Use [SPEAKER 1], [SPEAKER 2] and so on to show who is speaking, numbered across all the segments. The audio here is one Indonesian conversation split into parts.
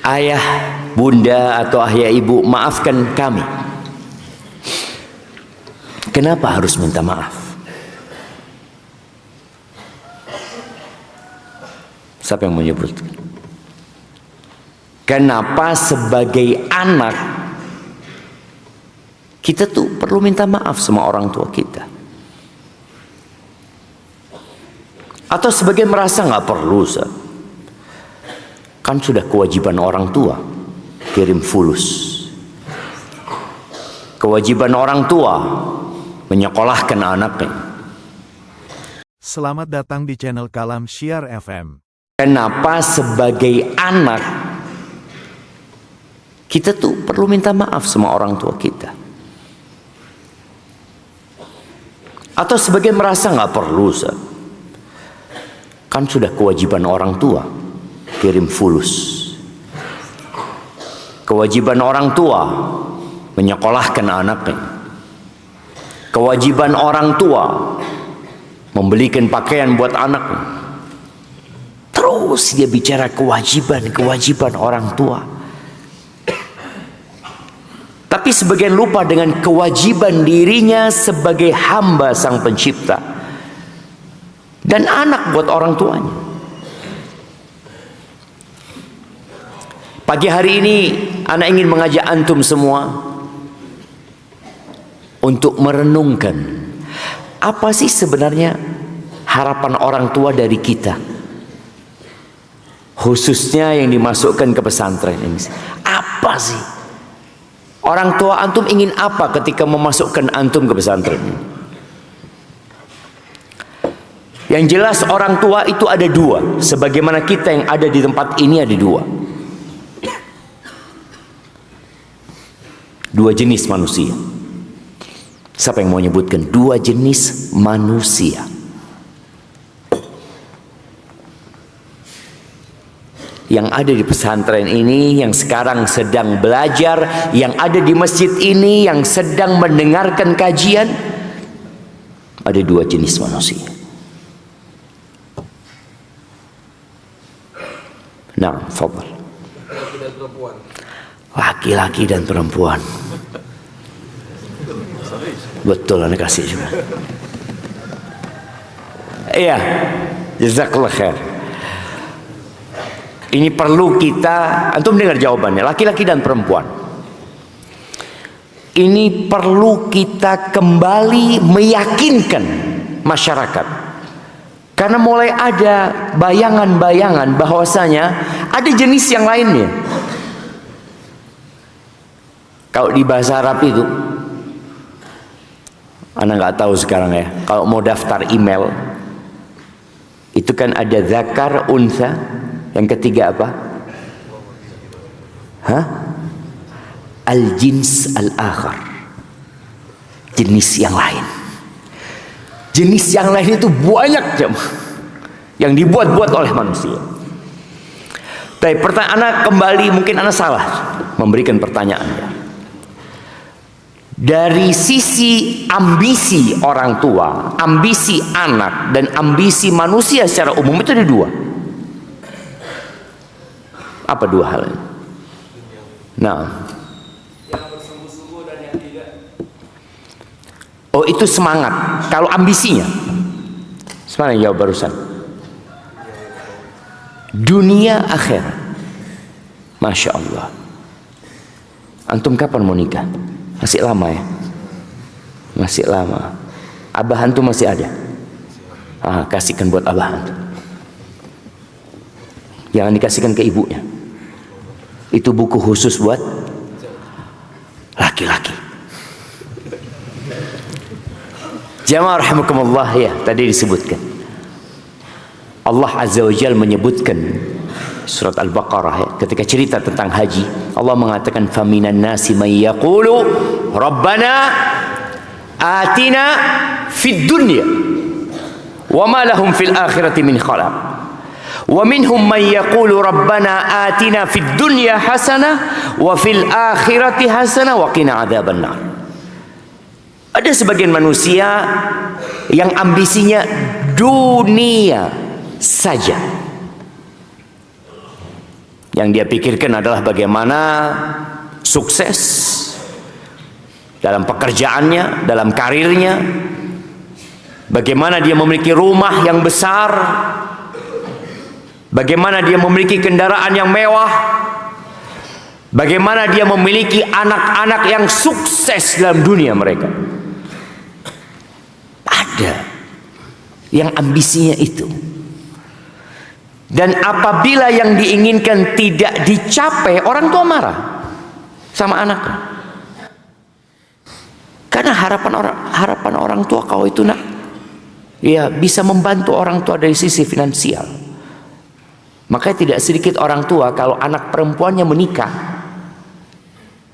[SPEAKER 1] ayah, bunda atau ayah ibu, maafkan kami. Kenapa harus minta maaf? Siapa yang menyebut? Kenapa sebagai anak kita tuh perlu minta maaf sama orang tua kita? Atau sebagai merasa nggak perlu, kan sudah kewajiban orang tua kirim fulus, kewajiban orang tua menyekolahkan anaknya.
[SPEAKER 2] Selamat datang di channel Kalam Syiar FM.
[SPEAKER 1] Kenapa sebagai anak kita tuh perlu minta maaf sama orang tua kita? Atau sebagai merasa nggak perlu, kan sudah kewajiban orang tua kirim fulus, kewajiban orang tua menyekolahkan anaknya, kewajiban orang tua membelikan pakaian buat anaknya. Terus dia bicara kewajiban orang tua, tapi sebagian lupa dengan kewajiban dirinya sebagai hamba sang pencipta dan anak buat orang tuanya. Pagi hari ini anak ingin mengajak antum semua untuk merenungkan apa sih sebenarnya harapan orang tua dari kita, khususnya yang dimasukkan ke pesantren ini. Apa sih orang tua antum ingin apa ketika memasukkan antum ke pesantren ini? Yang jelas orang tua itu ada dua, sebagaimana kita yang ada di tempat ini ada dua jenis manusia. Siapa yang mau nyebutkan dua jenis manusia? Yang ada di pesantren ini, yang sekarang sedang belajar, yang ada di masjid ini, yang sedang mendengarkan kajian, ada dua jenis manusia. Nah, fadhal. Laki-laki dan perempuan. Betul, anda kasih juga. Iya, jazakallah khair. Ini perlu kita, antum dengar jawabannya, laki-laki dan perempuan. Ini perlu kita kembali meyakinkan masyarakat. Karena mulai ada bayangan-bayangan bahwasanya ada jenis yang lainnya. Kalau di bahasa Arab itu, Anda nggak tahu sekarang ya, kalau mau daftar email, itu kan ada zakar, unsa, yang ketiga apa? Al-jins al-akhar, jenis yang lain. Jenis yang lain itu banyak yang dibuat-buat oleh manusia. Tapi pertanyaan kembali, mungkin Anda salah memberikan pertanyaannya. Dari sisi ambisi orang tua, ambisi anak, dan ambisi manusia secara umum itu ada dua. Apa dua hal ini? Nah, oh itu semangat. Kalau ambisinya, semangat jawab barusan. Dunia akhirat. Masya Allah. Antum kapan mau nikah? Masih lama ya? Masih lama. Abah antum masih ada? Kasihkan buat abah antum. Jangan dikasihkan ke ibunya. Itu buku khusus buat laki-laki. Jamaah rahimakumullah, ya tadi disebutkan Allah Azza wa Jalla menyebutkan surat Al-Baqarah ya, ketika cerita tentang haji, Allah mengatakan faminan nasi may yaqulu rabbana atina fid dunya wa ma lahum fil akhirati min khalaq wa minhum may yaqulu rabbana atina fid dunya hasanah wa fil akhirati hasanah wa qina adzabannar. Ada sebagian manusia yang ambisinya dunia saja. Yang dia pikirkan adalah bagaimana sukses dalam pekerjaannya, dalam karirnya, bagaimana dia memiliki rumah yang besar, bagaimana dia memiliki kendaraan yang mewah, bagaimana dia memiliki anak-anak yang sukses dalam dunia mereka. Ada yang ambisinya itu. Dan apabila yang diinginkan tidak dicapai, orang tua marah sama anaknya. Karena harapan orang tua kau itu nak, ya bisa membantu orang tua dari sisi finansial. Makanya tidak sedikit orang tua kalau anak perempuannya menikah,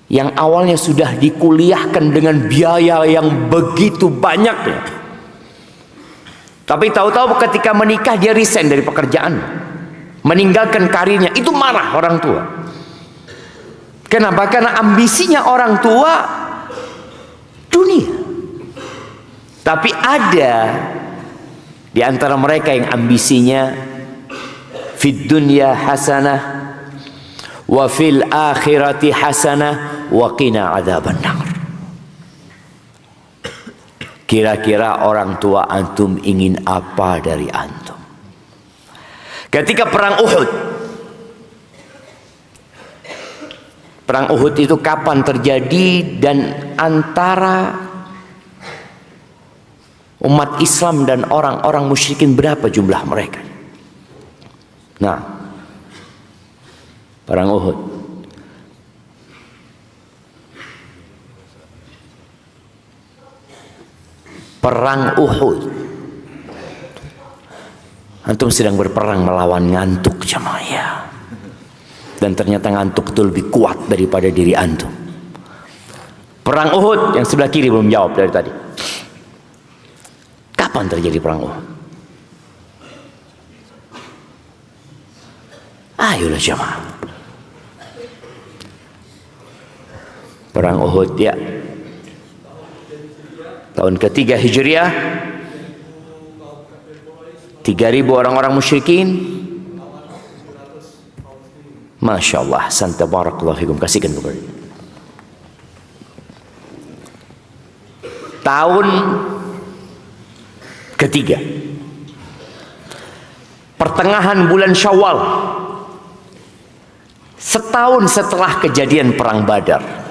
[SPEAKER 1] yang awalnya sudah dikuliahkan dengan biaya yang begitu banyaknya, tapi tahu-tahu ketika menikah dia resign dari pekerjaan, meninggalkan karirnya, itu marah orang tua. Kenapa? Karena ambisinya orang tua dunia. Tapi ada di antara mereka yang ambisinya fid dunya hasanah wa fil akhirati hasanah wa qina adzabannar. Kira-kira orang tua antum ingin apa dari antum? Ketika perang Uhud, perang Uhud itu kapan terjadi dan antara umat Islam dan orang-orang musyrikin berapa jumlah mereka? Nah, perang Uhud. Perang Uhud. Antum sedang berperang melawan ngantuk jemaah ya. Dan ternyata ngantuk itu lebih kuat daripada diri antum. Perang Uhud, yang sebelah kiri belum jawab dari tadi. Kapan terjadi perang Uhud? Ayolah jemaah. Perang Uhud ya. Tahun ketiga Hijriah, 3.000 orang-orang musyrikin. Masya Allah, santa barakallahu fikum, kasihkan kepada dia. Tahun ketiga, pertengahan bulan Syawal, setahun setelah kejadian perang Badar.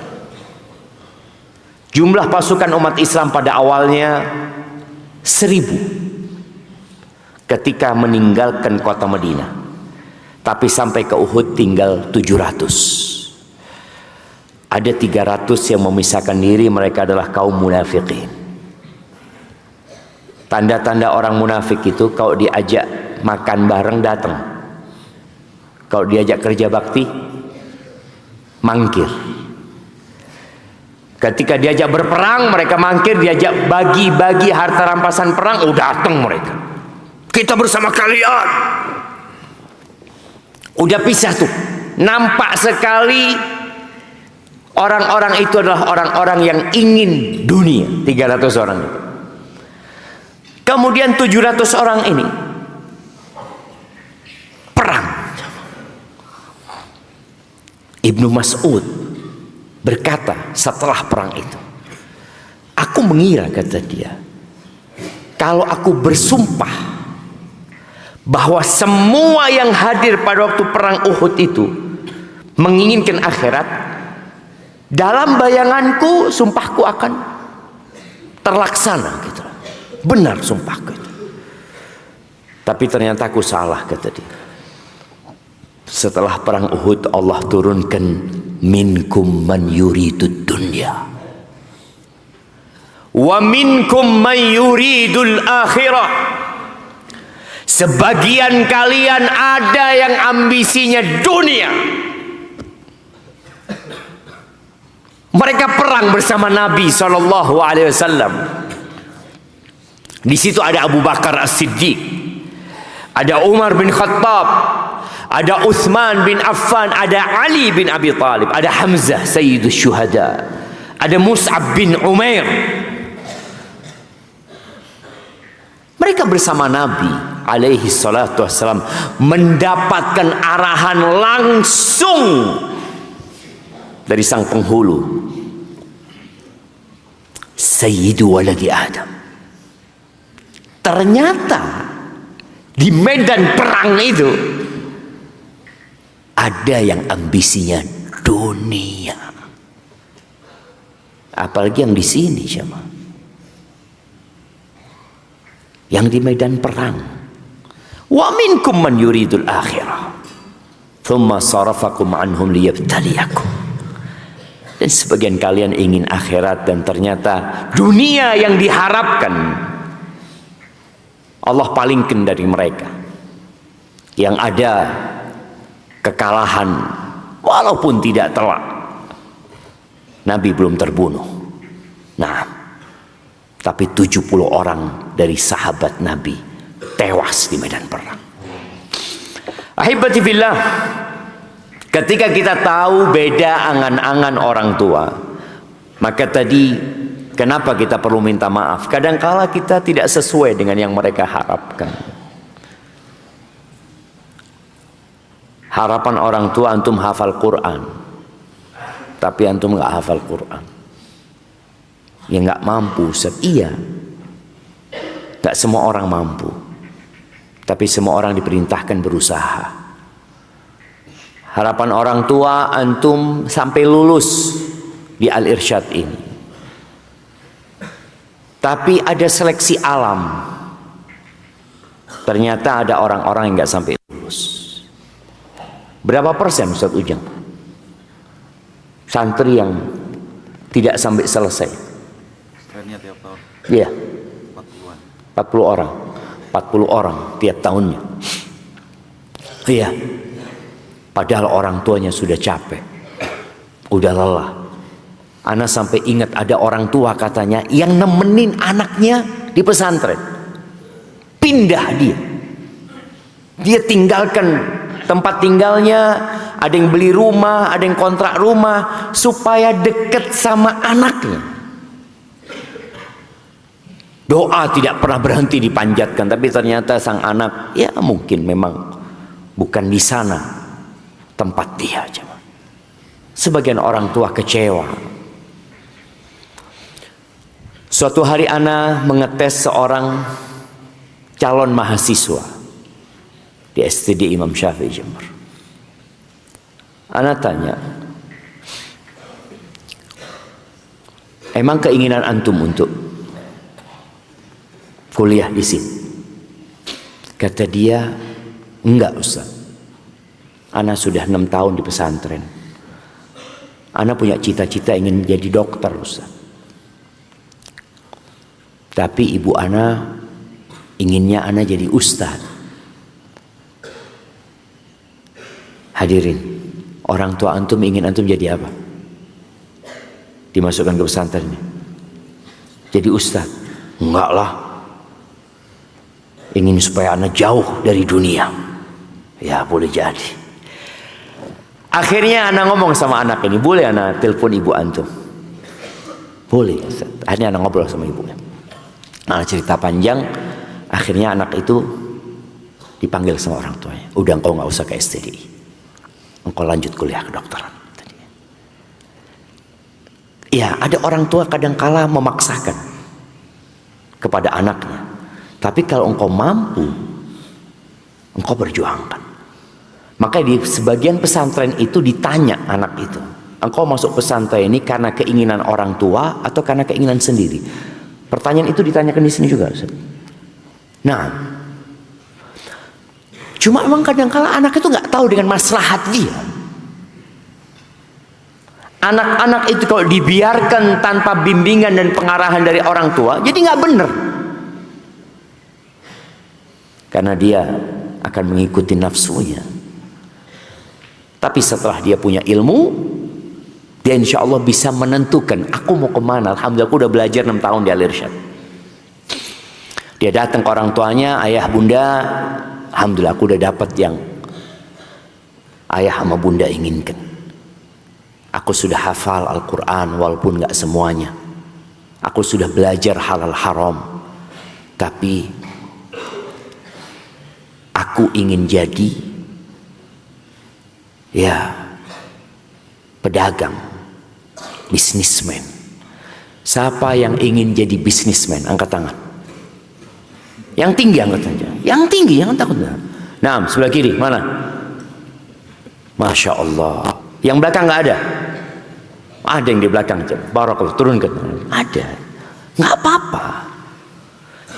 [SPEAKER 1] Jumlah pasukan umat Islam pada awalnya 1.000 ketika meninggalkan kota Madinah. Tapi sampai ke Uhud tinggal 700. Ada 300 yang memisahkan diri, mereka adalah kaum munafikin. Tanda-tanda orang munafik itu kalau diajak makan bareng datang. Kalau diajak kerja bakti mangkir. Ketika diajak berperang mereka mangkir, diajak bagi-bagi harta rampasan perang, datang mereka. Kita bersama kalian. Udah pisah tuh. Nampak sekali orang-orang itu adalah orang-orang yang ingin dunia. 300 orang itu. Kemudian 700 orang ini perang. Ibnu Mas'ud berkata setelah perang itu, aku mengira, kata dia, kalau aku bersumpah bahwa semua yang hadir pada waktu perang Uhud itu menginginkan akhirat, dalam bayanganku sumpahku akan terlaksana gitu. Benar sumpahku itu. Tapi ternyata aku salah, kata dia. Setelah perang Uhud Allah turunkan minkum man yuridud dunya wa minkum man yuridul akhirah. Sebagian kalian ada yang ambisinya dunia. Mereka perang bersama Nabi SAW. Di situ ada Abu Bakar As-Siddiq, ada Umar bin Khattab, ada Uthman bin Affan, ada Ali bin Abi Talib, ada Hamzah Sayyidus Syuhada, ada Mus'ab bin Umair. Mereka bersama Nabi alaihi salatu wassalam mendapatkan arahan langsung dari sang penghulu, Sayyidu waladi Adam. Ternyata di medan perang itu ada yang ambisinya dunia. Apalagi yang di sini siapa? Yang di medan perang. Wa minkum man yuridul akhirah. Thumma sarafakum anhum liyabtaliyakum. Dan sebagian kalian ingin akhirat dan ternyata dunia yang diharapkan Allah palingkan dari mereka. Yang ada kekalahan walaupun tidak telak. Nabi belum terbunuh. Nah, tapi 70 orang dari sahabat Nabi tewas di medan perang. Ahibati fillah, ketika kita tahu beda angan-angan orang tua, maka tadi kenapa kita perlu minta maaf? Kadangkala kita tidak sesuai dengan yang mereka harapkan. Harapan orang tua antum hafal Quran, tapi antum nggak hafal Quran. Ya nggak mampu, Ustaz. Iya, nggak semua orang mampu, tapi semua orang diperintahkan berusaha. Harapan orang tua antum sampai lulus di Al-Irsyad ini, tapi ada seleksi alam. Ternyata ada orang-orang yang nggak sampai lulus. Berapa persen Ustaz Ujang santri yang tidak sampai selesai?
[SPEAKER 3] Trennya tiap tahun.
[SPEAKER 1] Iya.
[SPEAKER 3] 40-an.
[SPEAKER 1] 40 orang. 40 orang tiap tahunnya. Iya. Padahal orang tuanya sudah capek. Udah lelah. Ana sampai ingat ada orang tua katanya yang nemenin anaknya di pesantren. Pindah dia. Dia tinggalkan tempat tinggalnya, ada yang beli rumah, ada yang kontrak rumah supaya dekat sama anaknya. Doa tidak pernah berhenti dipanjatkan, tapi ternyata sang anak ya mungkin memang bukan di sana tempat dia. Sebagian orang tua kecewa. Suatu hari ana mengetes seorang calon mahasiswa di STD Imam Syafi'i Jember. Ana tanya, emang keinginan antum untuk kuliah di sini? Kata dia, enggak Ustaz. Ana sudah 6 tahun di pesantren. Ana punya cita-cita ingin jadi dokter Ustaz. Tapi ibu ana inginnya ana jadi ustaz. Hadirin, orang tua antum ingin antum jadi apa? Dimasukkan ke pesantren ini. Jadi ustaz? Enggak lah. Ingin supaya anak jauh dari dunia. Ya boleh jadi. Akhirnya anak ngomong sama anak ini, boleh anak telepon ibu antum? Boleh Ustaz. Akhirnya anak ngobrol sama ibunya. Nah, cerita panjang. Akhirnya anak itu dipanggil sama orang tuanya. Udah engkau nggak usah ke STDI. Engkau lanjut kuliah kedokteran. Ya, ada orang tua kadangkala memaksakan kepada anaknya. Tapi kalau engkau mampu, engkau perjuangkan. Maka di sebagian pesantren itu ditanya anak itu, engkau masuk pesantren ini karena keinginan orang tua atau karena keinginan sendiri? Pertanyaan itu ditanyakan di sini juga. Nah, cuma memang kadang-kala anak itu nggak tahu dengan maslahat dia. Anak-anak itu kalau dibiarkan tanpa bimbingan dan pengarahan dari orang tua, jadi nggak benar. Karena dia akan mengikuti nafsunya. Tapi setelah dia punya ilmu, dia insya Allah bisa menentukan aku mau kemana. Alhamdulillah aku udah belajar 6 tahun di Al-Irsyad. Dia datang ke orang tuanya, ayah bunda, alhamdulillah aku udah dapat yang ayah sama bunda inginkan. Aku sudah hafal Al-Quran walaupun gak semuanya. Aku sudah belajar halal haram. Tapi Aku ingin jadi pedagang, bisnismen. Siapa yang ingin jadi bisnismen? Angkat tangan. Yang tinggi angkat saja. Yang tinggi, jangan takut. Nah, sebelah kiri mana? Masya Allah. Yang belakang nggak ada? Ada yang di belakang. Barakallah, turunkan. Ada. Nggak apa-apa.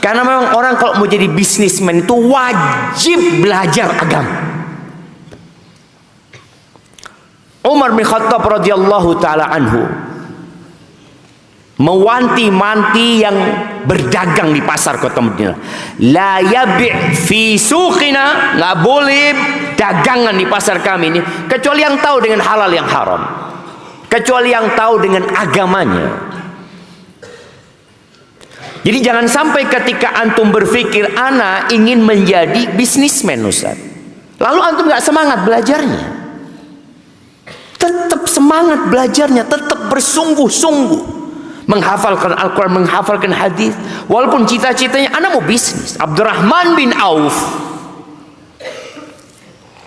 [SPEAKER 1] Karena memang orang kalau mau jadi bisnismen itu wajib belajar agama. Umar bin Khattab radhiyallahu taala anhu mewanti-manti yang berdagang di pasar kota Madinah. La yabi' fi suqina, nggak boleh dagangan di pasar kami ini kecuali yang tahu dengan halal yang haram, kecuali yang tahu dengan agamanya. Jadi jangan sampai ketika antum berpikir ana ingin menjadi bisnismen Ustaz, lalu antum nggak semangat belajarnya. Tetap semangat belajarnya, tetap bersungguh-sungguh menghafalkan Al-Quran, menghafalkan hadis, walaupun cita-citanya anak mau bisnis. Abdurrahman bin Auf,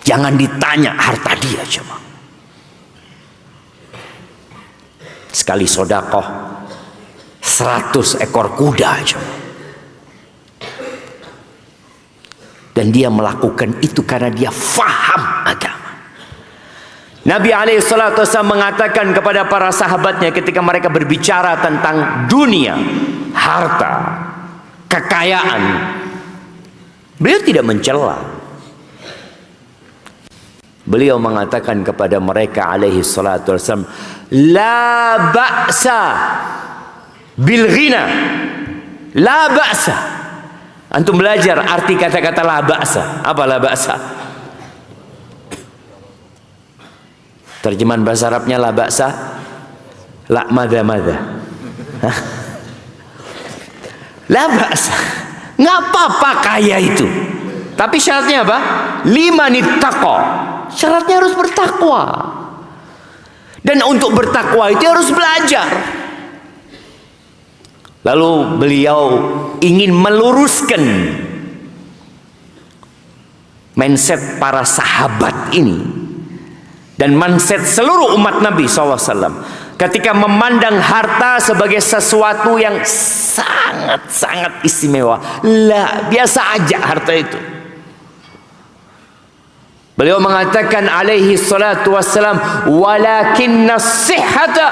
[SPEAKER 1] jangan ditanya harta dia, coba sekali sodakoh 100 ekor kuda, coba. Dan dia melakukan itu karena dia faham agama. Nabi SAW mengatakan kepada para sahabatnya ketika mereka berbicara tentang dunia, harta, kekayaan, beliau tidak mencela. Beliau mengatakan kepada mereka SAW, la ba'sa bil ghina, la ba'sa. Antum belajar arti kata-kata la ba'sa. Apa la ba'sa? Terjemahan bahasa Arabnya la ba'sa, la madha-madha. La ba'sa, nggak apa-apa kaya itu, tapi syaratnya apa? Limanittaqa, syaratnya harus bertakwa. Dan untuk bertakwa itu harus belajar. Lalu beliau ingin meluruskan mindset para sahabat ini dan mindset seluruh umat Nabi SAW ketika memandang harta sebagai sesuatu yang sangat-sangat istimewa. Lah, biasa aja harta itu. Beliau mengatakan alaihi salatu wassalam, walakinna sihhata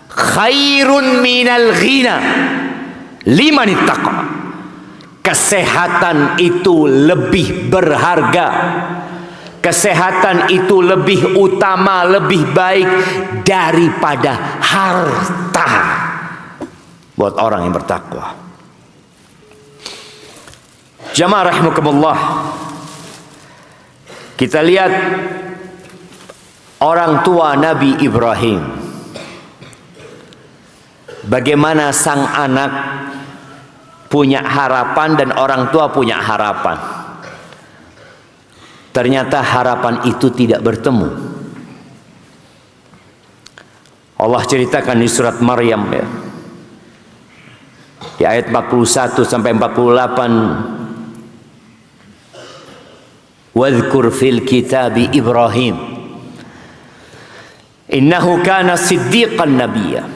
[SPEAKER 1] khairun minal ghina liman ittaqa. Kesehatan itu lebih berharga, kesehatan itu lebih utama, lebih baik daripada harta buat orang yang bertakwa. Jamaah rahimakumullah, kita lihat orang tua Nabi Ibrahim, bagaimana sang anak punya harapan dan orang tua punya harapan. Ternyata harapan itu tidak bertemu. Allah ceritakan di surat Maryam, ya, di ayat 41 sampai 48. Wadhkur fil kitabi Ibrahim innahu kana siddiqan nabiyya.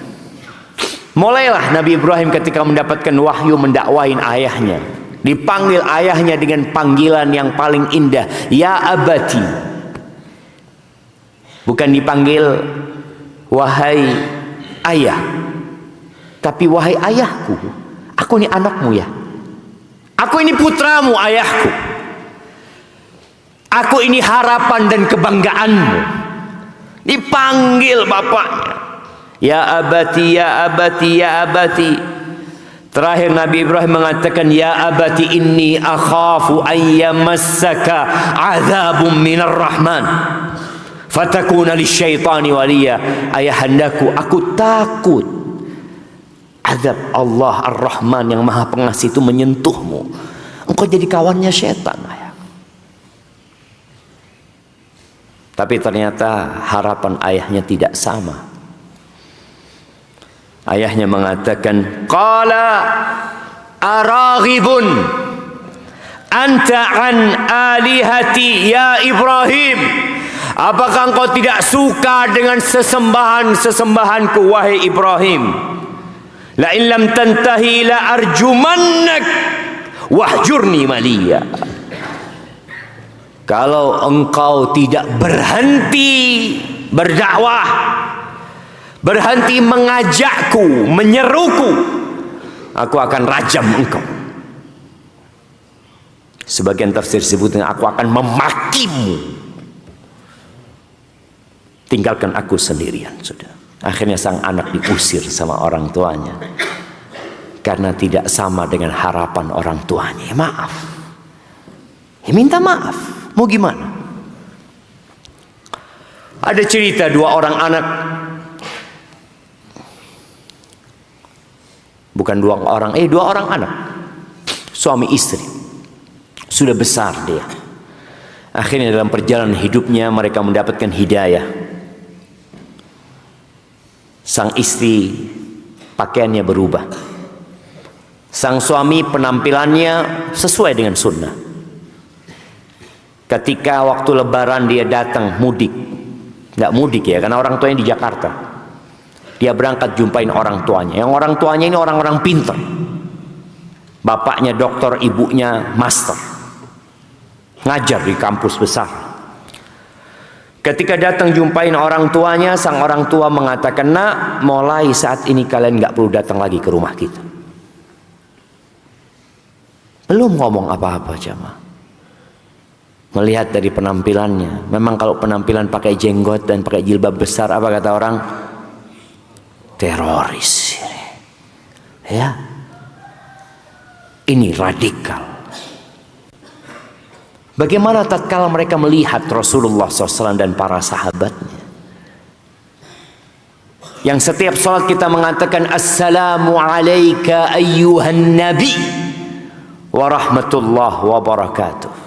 [SPEAKER 1] Mulailah Nabi Ibrahim ketika mendapatkan wahyu mendakwain ayahnya, dipanggil ayahnya dengan panggilan yang paling indah, ya abati. Bukan dipanggil wahai ayah, tapi wahai ayahku. Aku ini anakmu ya, aku ini putramu ayahku, aku ini harapan dan kebanggaanmu. Dipanggil bapaknya, ya abati, ya abati, ya abati. Terakhir Nabi Ibrahim mengatakan, ya abati inni akhafu an yamassaka azabun minar rahman fatakuna lisyaitani waliya. Ayahandaku, aku takut azab Allah Ar-Rahman yang Maha Pengasih itu menyentuhmu, engkau jadi kawannya syaitan. Tapi ternyata harapan ayahnya tidak sama. Ayahnya mengatakan, qala araghibun anta an alihati ya Ibrahim, apakah engkau tidak suka dengan sesembahan-sesembahanku wahai Ibrahim? La in lam tantahi la arjumannak wahjurni maliya. Kalau engkau tidak berhenti berdakwah, berhenti mengajakku, menyeruku, aku akan rajam engkau. Sebagian tafsir sebutnya aku akan memakimu. Tinggalkan aku sendirian, sudah. Akhirnya sang anak diusir sama orang tuanya karena tidak sama dengan harapan orang tuanya. Ya, maaf. Ya, minta maaf. Mau gimana? Ada cerita dua orang anak, bukan dua orang anak, suami istri, sudah besar dia. Akhirnya dalam perjalanan hidupnya mereka mendapatkan hidayah. Sang istri pakaiannya berubah, sang suami penampilannya sesuai dengan sunnah. Ketika waktu lebaran dia datang mudik, nggak mudik ya, karena orang tuanya di Jakarta. Dia berangkat jumpain orang tuanya. Yang orang tuanya ini orang-orang pintar. Bapaknya dokter, ibunya master, ngajar di kampus besar. Ketika datang jumpain orang tuanya, sang orang tua mengatakan, nak, mulai saat ini kalian nggak perlu datang lagi ke rumah kita. Belum ngomong apa-apa jamaah. Melihat dari penampilannya, memang kalau penampilan pakai jenggot dan pakai jilbab besar, apa kata orang? Teroris. Ya, ini radikal. Bagaimana tatkala mereka melihat Rasulullah SAW dan para sahabatnya, yang setiap salat kita mengatakan Assalamu alayka ayyuhan nabi wa rahmatullah wa barakatuh.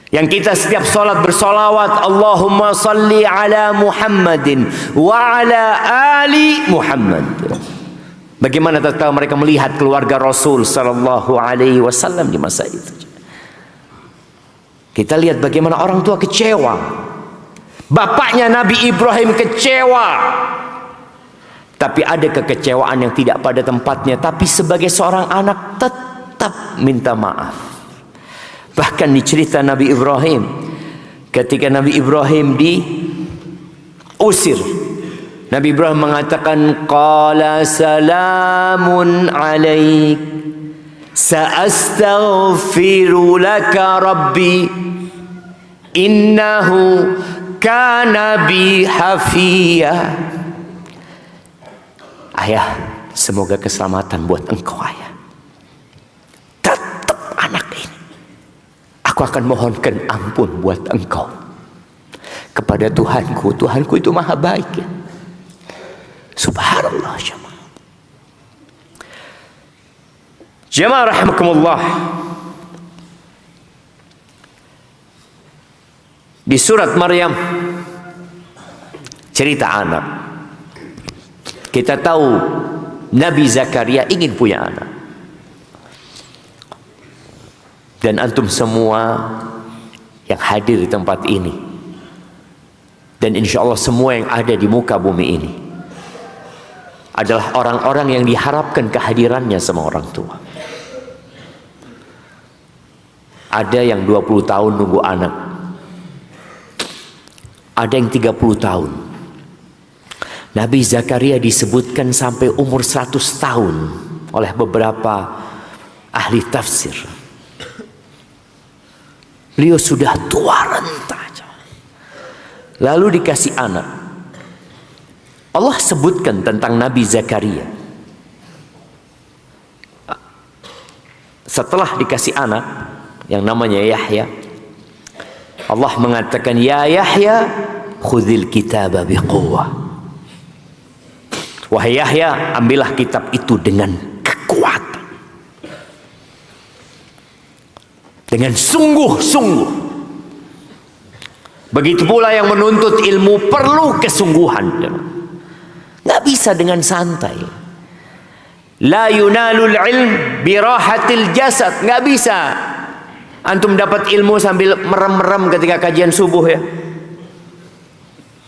[SPEAKER 1] Yang kita setiap salat bersolawat Allahumma salli ala Muhammadin wa ala ali Muhammad. Bagaimana tatkala mereka melihat keluarga Rasul sallallahu alaihi wasallam di masa itu. Kita lihat bagaimana orang tua kecewa. Bapaknya Nabi Ibrahim kecewa. Tapi ada kekecewaan yang tidak pada tempatnya, tapi sebagai seorang anak tetap minta maaf. Bahkan di cerita Nabi Ibrahim, ketika Nabi Ibrahim diusir, Nabi Ibrahim mengatakan, qala salamun alaik, sa'astaghfiru laka rabbi, innahu kana bi hafiya. Ayah, semoga keselamatan buat engkau ayah. Tetap anak ini, aku akan mohonkan ampun buat engkau kepada Tuhanku. Tuhanku itu maha baik ya. Subhanallah jemaah. Jemaah rahimakumullah. Di surat Maryam cerita anak. Kita tahu Nabi Zakaria ingin punya anak. Dan antum semua yang hadir di tempat ini, dan insya Allah semua yang ada di muka bumi ini, adalah orang-orang yang diharapkan kehadirannya sama orang tua. Ada yang 20 tahun nunggu anak, ada yang 30 tahun. Nabi Zakaria disebutkan sampai umur 100 tahun oleh beberapa ahli tafsir. Beliau sudah tua renta, lalu dikasih anak. Allah sebutkan tentang Nabi Zakaria. Setelah dikasih anak yang namanya Yahya, Allah mengatakan, ya Yahya khudhil kitaba biquwwah. Wahai Yahya, ambillah kitab itu dengan kekuatan, dengan sungguh-sungguh. Begitu pula yang menuntut ilmu perlu kesungguhan. Nggak bisa dengan santai. La yunalul ilm birahatil jasad. Nggak bisa Antum dapat ilmu sambil merem-merem ketika kajian subuh ya.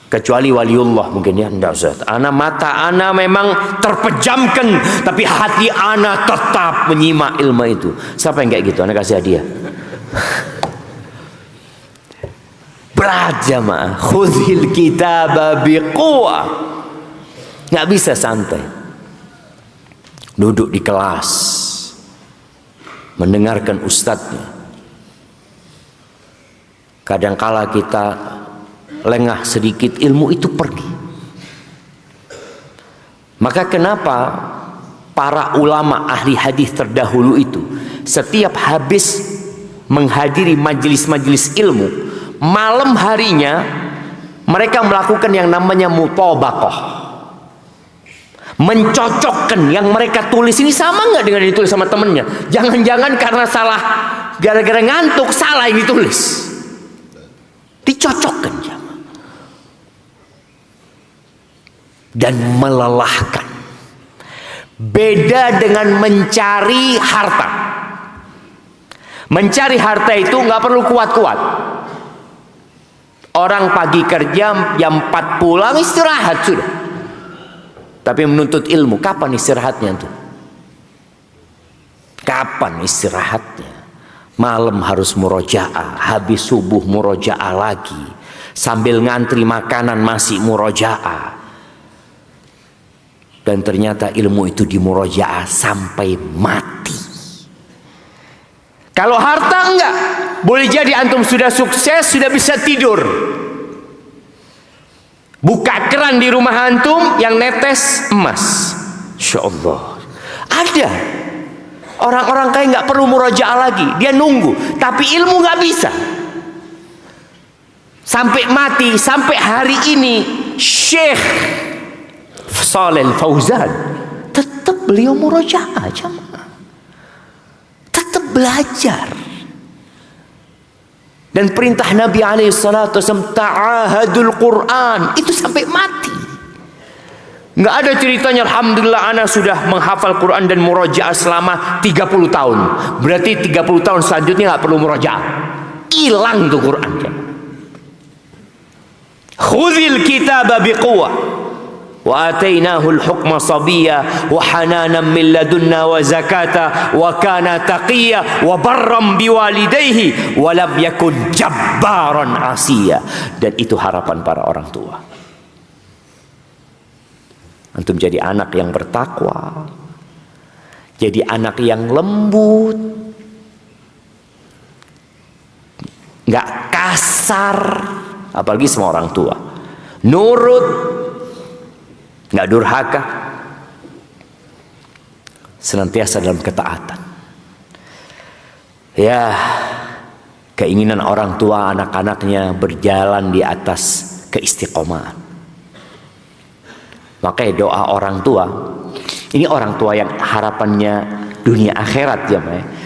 [SPEAKER 1] Kecuali waliullah mungkin ya, enggak Ustaz. Mata ana memang terpejamkan, tapi hati ana tetap menyimak ilmu itu. Siapa yang kayak gitu? Ana kasih hadiah. Berat jamaah. Khudhil kitaba biquwah. Nggak bisa santai. Duduk di kelas, mendengarkan ustadznya. Kadangkala kita lengah sedikit, ilmu itu pergi. Maka kenapa para ulama ahli hadis terdahulu itu setiap habis menghadiri majelis-majelis ilmu, malam harinya mereka melakukan yang namanya mutabaqah, mencocokkan yang mereka tulis ini sama nggak dengan yang ditulis sama temennya. Jangan-jangan karena salah, gara-gara ngantuk salah yang ditulis, dicocokkan dan melelahkan. Beda dengan mencari harta. Mencari harta itu nggak perlu kuat-kuat. Orang pagi kerja jam 4 pulang istirahat sudah. Tapi menuntut ilmu, kapan istirahatnya tuh? Kapan istirahatnya? Malam harus murojaah, habis subuh murojaah lagi, sambil ngantri makanan masih murojaah. Dan ternyata ilmu itu dimurojaah sampai mati. Kalau harta enggak, boleh jadi antum sudah sukses, sudah bisa tidur. Buka keran di rumah antum yang netes emas. Insya Allah. Ada orang-orang kaya nggak perlu murojaah lagi, dia nunggu. Tapi ilmu nggak bisa. Sampai mati, sampai hari ini Syekh Shalih Al-Fauzan tetap beliau murojaah jamaah. Tetap belajar. Dan perintah Nabi SAW, ta'ahadul Quran, itu sampai mati. Nggak ada ceritanya alhamdulillah ana sudah menghafal Quran dan murojaah selama 30 tahun. Berarti 30 tahun selanjutnya nggak perlu murojaah. Hilang tuh Quran. Khudhil kitaba biquwah. Wa atainahul hukma sabiyya wa hananan min ladunna wa zakata wa kana taqiyya wa barram biwalidayhi wa lam yakun jabbaran asiya. Dan itu harapan para orang tua. Antum jadi anak yang bertakwa, jadi anak yang lembut, nggak kasar, apalagi sama orang tua, nurut, nggak durhaka, senantiasa dalam ketaatan. Ya, keinginan orang tua anak-anaknya berjalan di atas keistiqomahan. Makanya doa orang tua, ini orang tua yang harapannya dunia akhirat ya,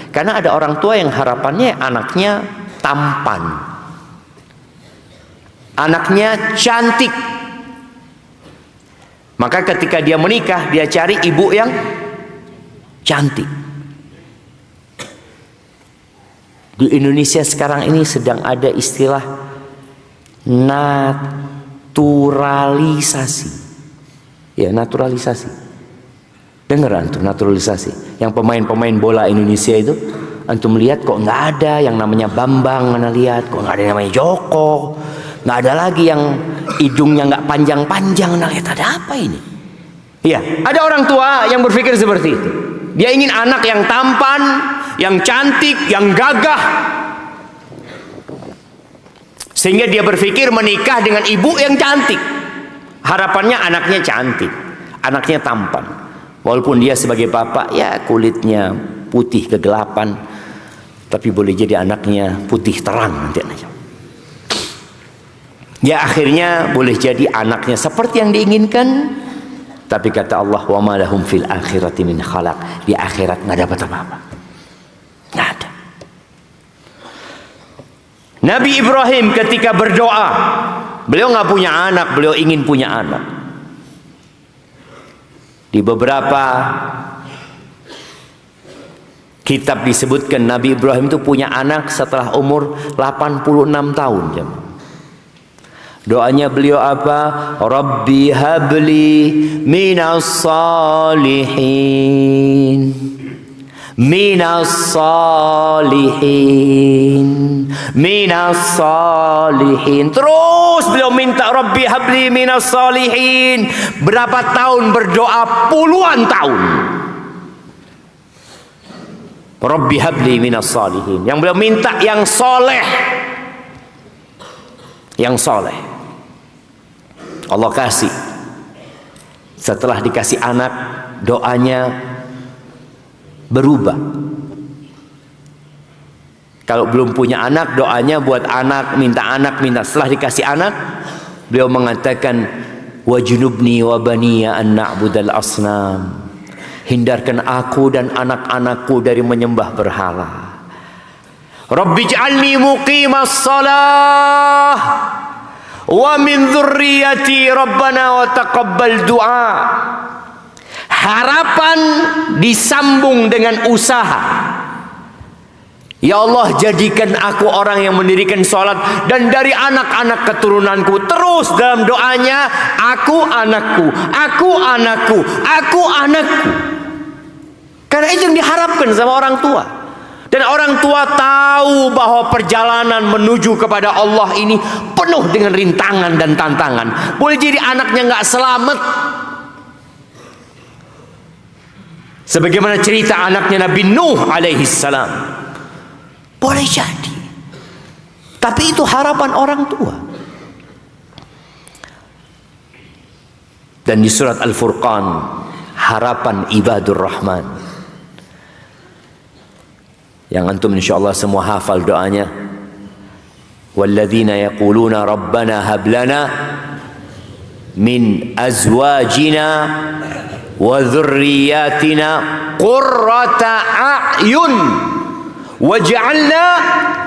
[SPEAKER 1] karena ada orang tua yang harapannya anaknya tampan, anaknya cantik. Maka ketika dia menikah, dia cari ibu yang cantik. Di Indonesia sekarang ini sedang ada istilah naturalisasi. Ya, naturalisasi. Dengar antum, naturalisasi. Yang pemain-pemain bola Indonesia itu, antum lihat kok nggak ada yang namanya Bambang, mana lihat kok nggak ada yang namanya Joko. Nggak ada lagi yang hidungnya nggak panjang-panjang. Nah, lihat ada apa ini? Iya, ada orang tua yang berpikir seperti itu. Dia ingin anak yang tampan, yang cantik, yang gagah. Sehingga dia berpikir menikah dengan ibu yang cantik. Harapannya anaknya cantik, anaknya tampan. Walaupun dia sebagai bapak, ya kulitnya putih kegelapan, tapi boleh jadi anaknya putih terang nanti anaknya. Ya akhirnya boleh jadi anaknya seperti yang diinginkan, tapi kata Allah, wa ma lahum fil akhirati min khalaq. Di akhirat nggak dapat apa-apa, nggak ada. Nabi Ibrahim ketika berdoa, beliau nggak punya anak, beliau ingin punya anak. Di beberapa Kitab disebutkan Nabi Ibrahim itu punya anak setelah umur 86 tahun. Doanya beliau apa? Rabbi habli minas salihin, minas salihin, minas salihin. Terus beliau minta Rabbi habli minas salihin. Berapa tahun berdoa? Puluhan tahun. Rabbi habli minas salihin. Yang beliau minta yang soleh, yang soleh. Allah kasih. Setelah dikasih anak, doanya berubah. Kalau belum punya anak, doanya buat anak, minta anak, minta. Setelah dikasih anak, beliau mengatakan, wajnubni wa baniya an na'budal asnam. Hindarkan aku dan anak-anakku dari menyembah berhala. Rabbi ij'alni muqimas salah wa min dzurriyyati rabbana wa taqabbal du'a. Harapan disambung dengan usaha. Ya Allah, jadikan aku orang yang mendirikan salat dan dari anak-anak keturunanku. Terus dalam doanya, aku anakku, aku anakku, aku anakku. Karena itu yang diharapkan sama orang tua. Dan orang tua tahu bahwa perjalanan menuju kepada Allah ini penuh dengan rintangan dan tantangan. Boleh jadi anaknya nggak selamat. Sebagaimana cerita anaknya Nabi Nuh alaihi salam. Boleh jadi. Tapi itu harapan orang tua. Dan di surat Al-Furqan, harapan ibadur Rahman. Yang antum insyaallah semua hafal doanya. Walladzina yaquluna rabbana hab lana min azwajina wa dzurriyyatina qurrata a'yun waj'alna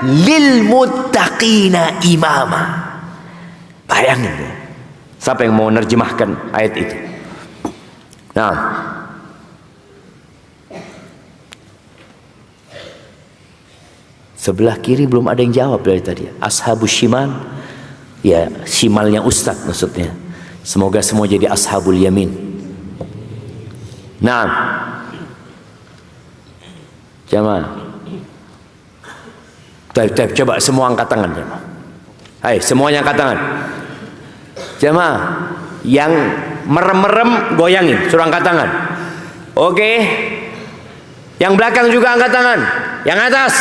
[SPEAKER 1] lil muttaqina imama. Bayangin ya. Siapa yang mau menerjemahkan ayat itu? Nah, sebelah kiri belum ada yang jawab dari tadi. Ashabus shimal, ya shimalnya Ustadz maksudnya. Semoga semua jadi ashabul yamin. Nah, jamaah, coba semua angkat tangan jamaah. Hai, semuanya angkat tangan. Jamaah, yang merem-merem goyangin, suruh angkat tangan. Oke. Yang belakang juga angkat tangan. Yang atas.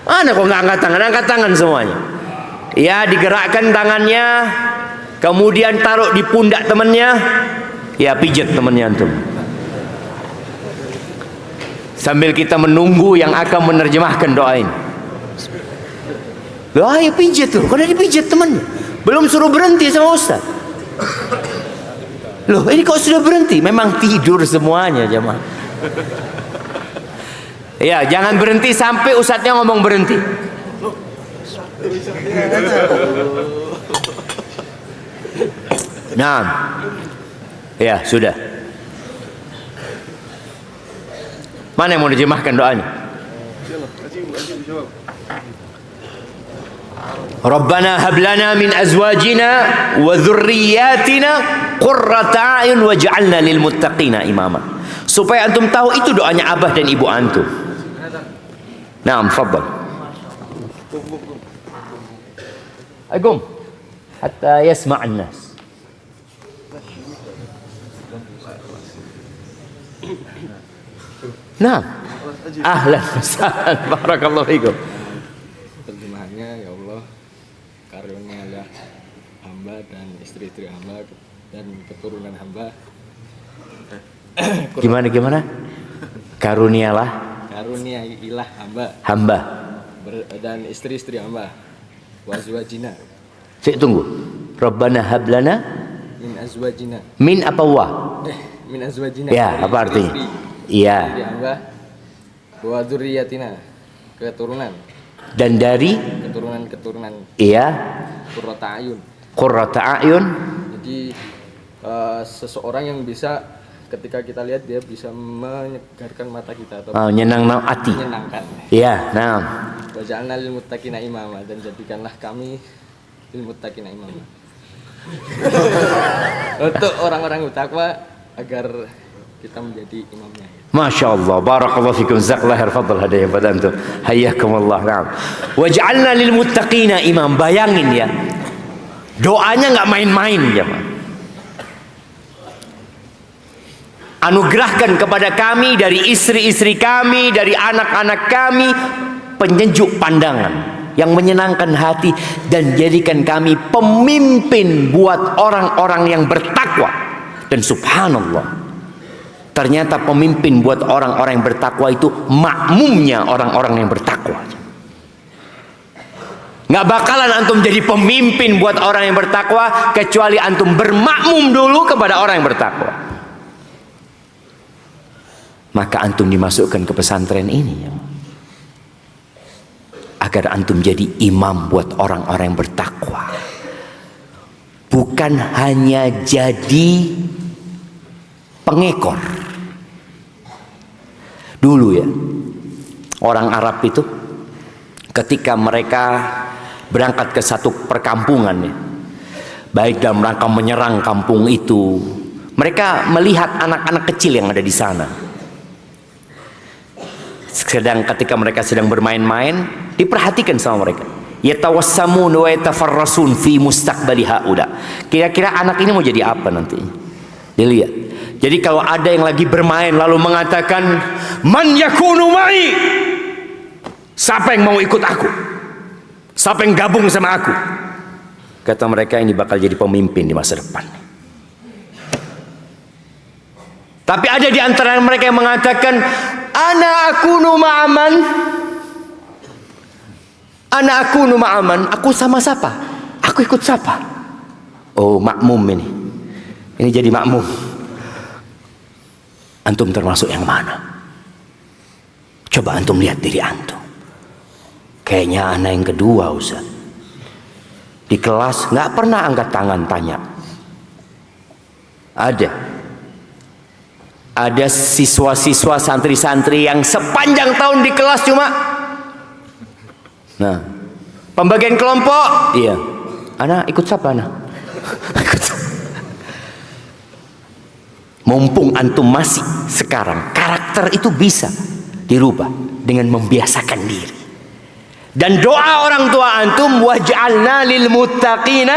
[SPEAKER 1] Mana kok nggak angkat tangan? Angkat tangan semuanya. Ya, digerakkan tangannya, kemudian taruh di pundak temannya, ya pijat temannya antum. Sambil kita menunggu yang akan menerjemahkan doa ini. Loh, ayo pijat tuh. Kok udah dipijat temannya? Belum suruh berhenti sama Ustaz. Loh, ini kok sudah berhenti? Memang tidur semuanya jemaah. Ya, jangan berhenti sampai ustadznya ngomong berhenti. Nah, ya sudah. Mana yang mau diterjemahkan doanya? Rabbana hab lana min azwajina wa dzurriyyatina qurrata a'yun waj'alna lil muttaqina imama. Supaya antum tahu itu doanya abah dan ibu antum. Naam, fadhal. Agum hatta yasma' an-nas. Naam. Ahlan wa sahlan, barakallahu fikum.
[SPEAKER 4] Terjemahannya, ya Allah, karunialah hamba dan istri-istri hamba dan keturunan hamba.
[SPEAKER 1] Gimana? Karunialah hamba
[SPEAKER 4] dan istri-istri hamba. Wazwajina.
[SPEAKER 1] Cik tunggu. Rabbana hablana
[SPEAKER 4] Min azwajina.
[SPEAKER 1] Min apa wa?
[SPEAKER 4] Min azwajina.
[SPEAKER 1] Ya, apa artinya? Iya.
[SPEAKER 4] Istri hamba. Wa dzurriyyatina. Keturunan.
[SPEAKER 1] Dan dari
[SPEAKER 4] Keturunan.
[SPEAKER 1] iya.
[SPEAKER 4] Qurrata a'yun.
[SPEAKER 1] Qurrata a'yun.
[SPEAKER 4] Jadi seseorang yang bisa ketika kita lihat dia bisa menyegarkan mata kita atau
[SPEAKER 1] Nyenang hati.
[SPEAKER 4] menyenangkan.
[SPEAKER 1] Ya, nah.
[SPEAKER 4] Wa ja'alna lil muttaqina imama, dan jadikanlah kami lil muttaqina imama. Untuk orang-orang bertakwa agar kita menjadi imamnya.
[SPEAKER 1] Masya Allah, barakallahu fikum, jazakallahu khair, fadl hadaya pada antum, hayyakumullah. Na'am. Waj'alna lil muttaqina imam. Bayangin ya, doanya nggak main-main ya, Pak. Anugerahkan kepada kami dari istri-istri kami, dari anak-anak kami, penyejuk pandangan yang menyenangkan hati, dan jadikan kami pemimpin buat orang-orang yang bertakwa. Dan subhanallah, ternyata pemimpin buat orang-orang yang bertakwa itu makmumnya orang-orang yang bertakwa. Nggak bakalan antum jadi pemimpin buat orang yang bertakwa kecuali antum bermakmum dulu kepada orang yang bertakwa. Maka antum dimasukkan ke pesantren ini agar antum jadi imam buat orang-orang yang bertakwa, bukan hanya jadi pengekor. Dulu ya, orang Arab itu ketika mereka berangkat ke satu perkampungan ya, baik dalam rangka menyerang kampung itu, mereka melihat anak-anak kecil yang ada di sana. Sedang ketika mereka sedang bermain-main, diperhatikan sama mereka. Yatawassamun wa yatafarrasun fi mustaqbali haula. Kira-kira anak ini mau jadi apa nanti? Dilihat. Jadi kalau ada yang lagi bermain lalu mengatakan, "Man yakunu ma'i?" Siapa yang mau ikut aku? Siapa yang gabung sama aku? Kata mereka, ini bakal jadi pemimpin di masa depan. Tapi ada di antara mereka yang mengatakan, ana akunu ma'aman. Ana akunu ma'aman. Aku sama siapa? Aku ikut siapa? Oh, makmum ini. Ini jadi makmum. Antum termasuk yang mana? Coba antum lihat diri antum. Kayaknya anak yang kedua, Ustaz. Di kelas nggak pernah angkat tangan tanya. Ada siswa-siswa santri-santri yang sepanjang tahun di kelas cuma, nah, pembagian kelompok, iya, anak ikut siapa anak? Mumpung antum masih sekarang, karakter itu bisa dirubah dengan membiasakan diri. Dan doa orang tua antum, waj'alna lil muttaqina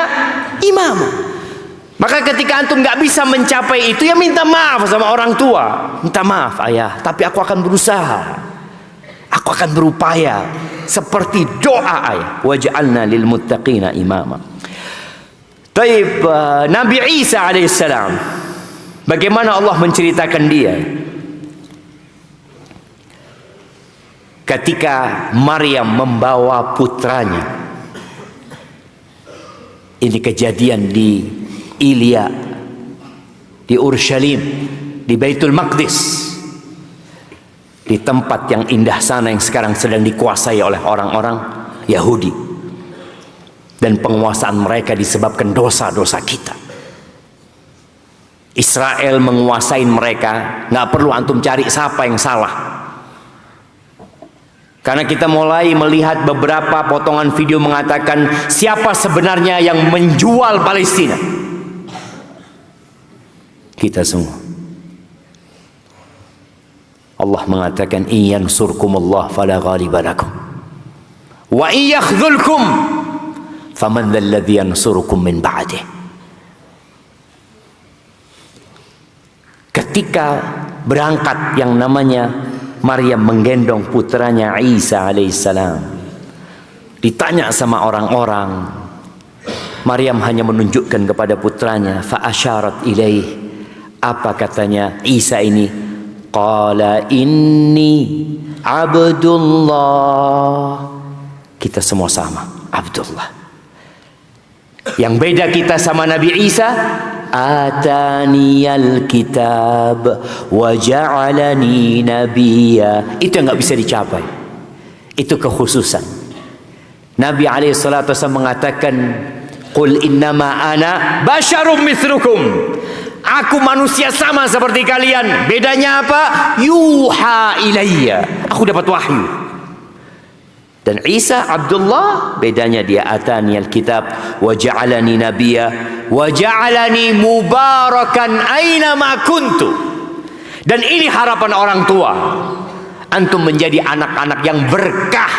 [SPEAKER 1] imama. Maka ketika antum nggak bisa mencapai itu, ya minta maaf sama orang tua. Minta maaf ayah, tapi aku akan berusaha. Aku akan berupaya seperti doa ayah. Waj'alna lil muttaqina imama. Taib, Nabi Isa alaihissalam, bagaimana Allah menceritakan dia? Ketika Maryam membawa putranya. Ini kejadian di Ilya, di Urshalim, di Baitul Maqdis, di tempat yang indah sana yang sekarang sedang dikuasai oleh orang-orang Yahudi, dan penguasaan mereka disebabkan dosa-dosa kita. Israel menguasai mereka, nggak perlu antum cari siapa yang salah, karena kita mulai melihat beberapa potongan video mengatakan siapa sebenarnya yang menjual Palestina. Kita semua. Allah mengatakan, in yansurkumullah fala ghaliba lakum wa in yakhdhulkum faman dhal ladzi yansurukum min ba'dih. Ketika berangkat yang namanya Maryam menggendong putranya Isa alaihissalam, ditanya sama orang-orang, Maryam hanya menunjukkan kepada putranya, fa asyarat ilaih. Apa katanya Isa ini? Qala inni abdullah. Kita semua sama, Abdullah. Yang beda kita sama Nabi Isa, ataniyal kitab wa ja'alani nabiyya. Itu yang nggak bisa dicapai. Itu kekhususan. Nabi alaihissalatu wasallam mengatakan, qul innama ana basyarum mithlukum. Aku manusia sama seperti kalian. Bedanya apa? Yuha ilayya. Aku dapat wahyu. Dan Isa Abdullah, bedanya dia atani alkitab wa ja'alani nabiyya wa ja'alani mubarakan aina ma kuntu. Dan ini harapan orang tua. Antum menjadi anak-anak yang berkah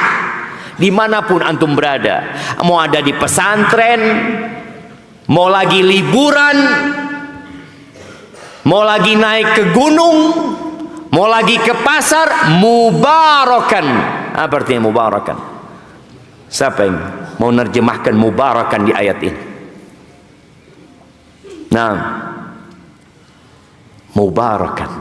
[SPEAKER 1] dimanapun antum berada. Mau ada di pesantren, mau lagi liburan, mau lagi naik ke gunung, mau lagi ke pasar, mubarakan. Apa artinya mubarakan? Siapa yang mau nerjemahkan mubarakan di ayat ini? Nah, mubarakan.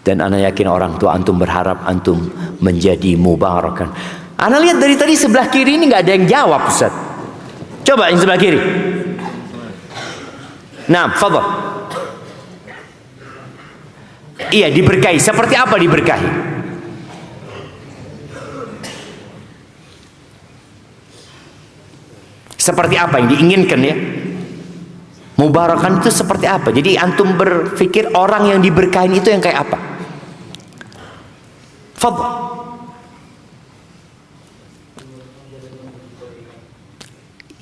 [SPEAKER 1] Dan ana yakin orang tua antum berharap antum menjadi mubarakan. Ana lihat dari tadi sebelah kiri ini nggak ada yang jawab, Ustaz. Coba yang sebelah kiri. Nah, fadhal. Iya, diberkahi. Seperti apa diberkahi? Seperti apa yang diinginkan ya? Mubarakan itu seperti apa? Jadi antum berpikir orang yang diberkahi itu yang kayak apa? Fadhal.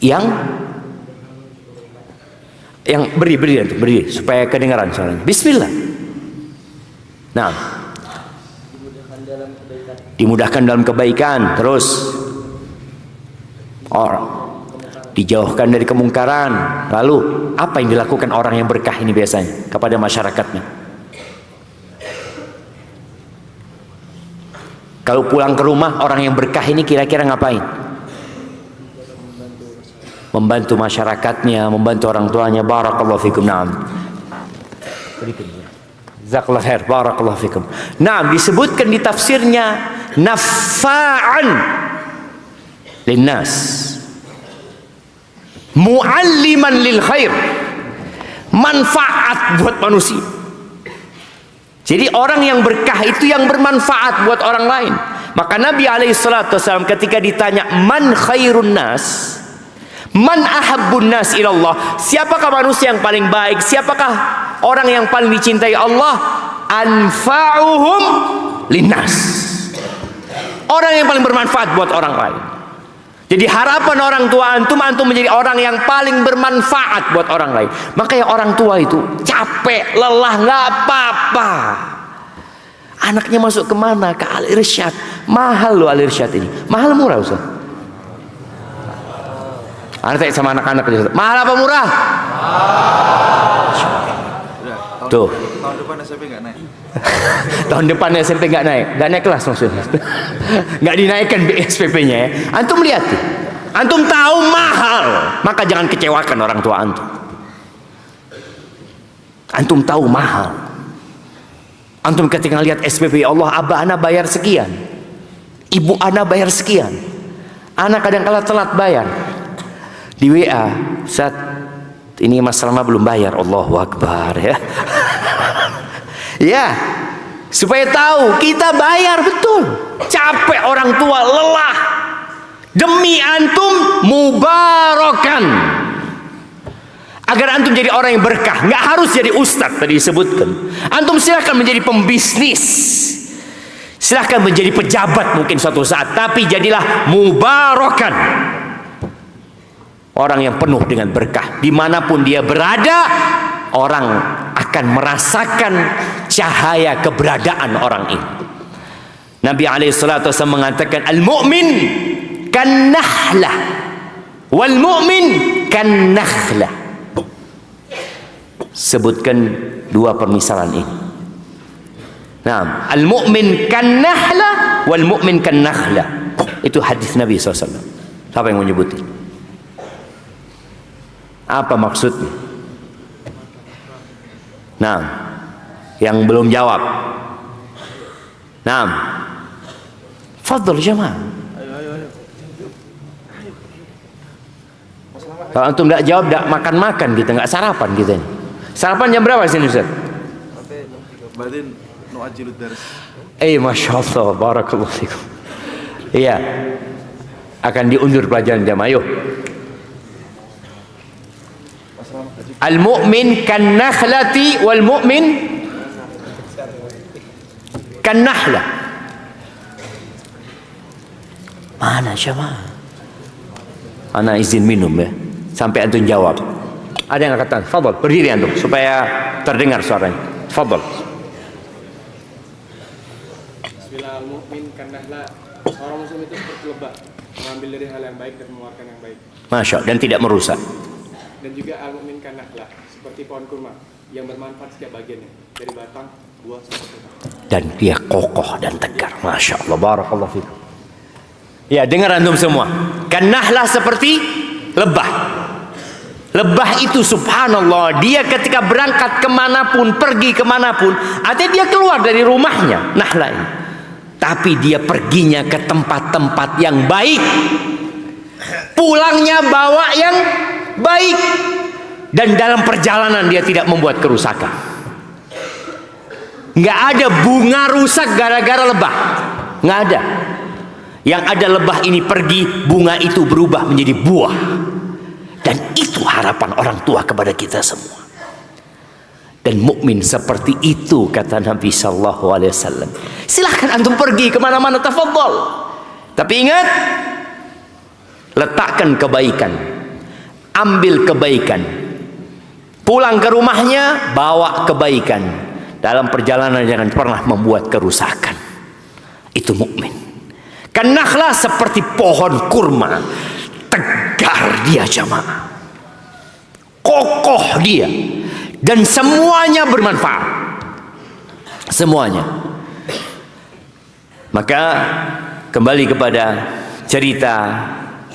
[SPEAKER 1] Yang beri supaya kedengaran suaranya. Bismillah. Nah, dimudahkan dalam kebaikan, terus dijauhkan dari kemungkaran. Lalu apa yang dilakukan orang yang berkah ini biasanya kepada masyarakatnya? Kalau pulang ke rumah orang yang berkah ini kira-kira ngapain? Membantu masyarakatnya, membantu orang tuanya. Barakallahu fikum. Naam. Jazakallahu khair. Barakallahu fikum. Naam, disebutkan di tafsirnya nafa'an linnas, mualliman lil khair, manfaat buat manusia. Jadi orang yang berkah itu yang bermanfaat buat orang lain. Maka Nabi SAW ketika ditanya man khairun nas, man ahabbun nas ilallah, siapakah manusia yang paling baik, siapakah orang yang paling dicintai Allah, anfa'uhum linnas, orang yang paling bermanfaat buat orang lain. Jadi harapan orang tua antum menjadi orang yang paling bermanfaat buat orang lain. Makanya orang tua itu capek, lelah, nggak apa-apa. Anaknya masuk kemana? Ke Al Irsyad. Mahal loh Al Irsyad ini. Mahal murah Ustaz? Anak tanya sama anak-anak, mahal apa murah? Tuh.
[SPEAKER 3] Tahun depan SMP nggak naik.
[SPEAKER 1] Tahun depan SMP nggak naik kelas maksudnya. Nggak dinaikkan SPP-nya ya. Antum lihat tuh. Antum tahu mahal, maka jangan kecewakan orang tua antum. Antum tahu mahal. Antum ketika lihat SPP, ya Allah, abah ana bayar sekian, ibu ana bayar sekian, anak kadang-kala telat bayar. Di WA, saat ini Mas Rama belum bayar, Allahu Akbar ya. Ya, supaya tahu kita bayar betul. Capek orang tua, lelah. Demi antum mubarakan. Agar antum jadi orang yang berkah. Nggak harus jadi ustadz tadi disebutkan. Antum silahkan menjadi pembisnis. Silahkan menjadi pejabat mungkin suatu saat. Tapi jadilah mubarakan. Orang yang penuh dengan berkah. Dimanapun dia berada, orang akan merasakan cahaya keberadaan orang ini. Nabi SAW mengatakan al-mu'min kan nahlah wal mu'min kan nakhlah. Sebutkan dua permisalan ini. Nah, al-mu'min kan nahlah wal mu'min kan nakhlah. Itu hadis Nabi SAW. Siapa yang menyebutnya? Apa maksudnya? Nah, yang belum jawab. Nah, fadhal jamaah. Kalau antum tidak jawab, tidak makan-makan kita, nggak sarapan kita. Sarapan jam berapa sini Ustaz?
[SPEAKER 3] Berarti no ajilud dars.
[SPEAKER 1] Masya Allah, barakallahu fikum. Iya, akan diundur pelajaran jamaah. Yuk. Al-mu'min kan nakhlati wal mu'min kan nahla. Mana syama? Ana izin minum ya. Sampai antum jawab. Ada yang kata, fadal, berdiri antum supaya terdengar suaranya. Fadal.
[SPEAKER 4] Bismillah, al-mu'min karena seorang muslim itu seperti lebah, mengambil dari hal yang baik dan mengeluarkan yang baik.
[SPEAKER 1] Masya Allah, dan tidak merusak.
[SPEAKER 4] Dan juga al-mu'min karena seperti pohon kurma yang bermanfaat setiap bagiannya, dari batang, buah sampai batang. Dan
[SPEAKER 1] dia kokoh dan tegar. Masya Allah, barakallahu fikum. Ya, dengar antum semua. Kanahlah seperti lebah. Lebah itu subhanallah, dia ketika berangkat kemanapun, pergi kemanapun, artinya dia keluar dari rumahnya, nahlah ini. Tapi dia perginya ke tempat-tempat yang baik, pulangnya bawa yang baik, dan dalam perjalanan dia tidak membuat kerusakan. Nggak ada bunga rusak gara-gara lebah, nggak ada. Yang ada lebah ini pergi, bunga itu berubah menjadi buah. Dan itu harapan orang tua kepada kita semua. Dan mukmin seperti itu kata Nabi sallallahu alaihi wasallam. Silahkan antum pergi kemana-mana, tafadhol. Tapi ingat, letakkan kebaikan, ambil kebaikan, pulang ke rumahnya bawa kebaikan. Dalam perjalanan jangan pernah membuat kerusakan. Itu mukmin. Kanahlah seperti pohon kurma, tegar dia jamaah, kokoh dia, dan semuanya bermanfaat, semuanya. Maka kembali kepada cerita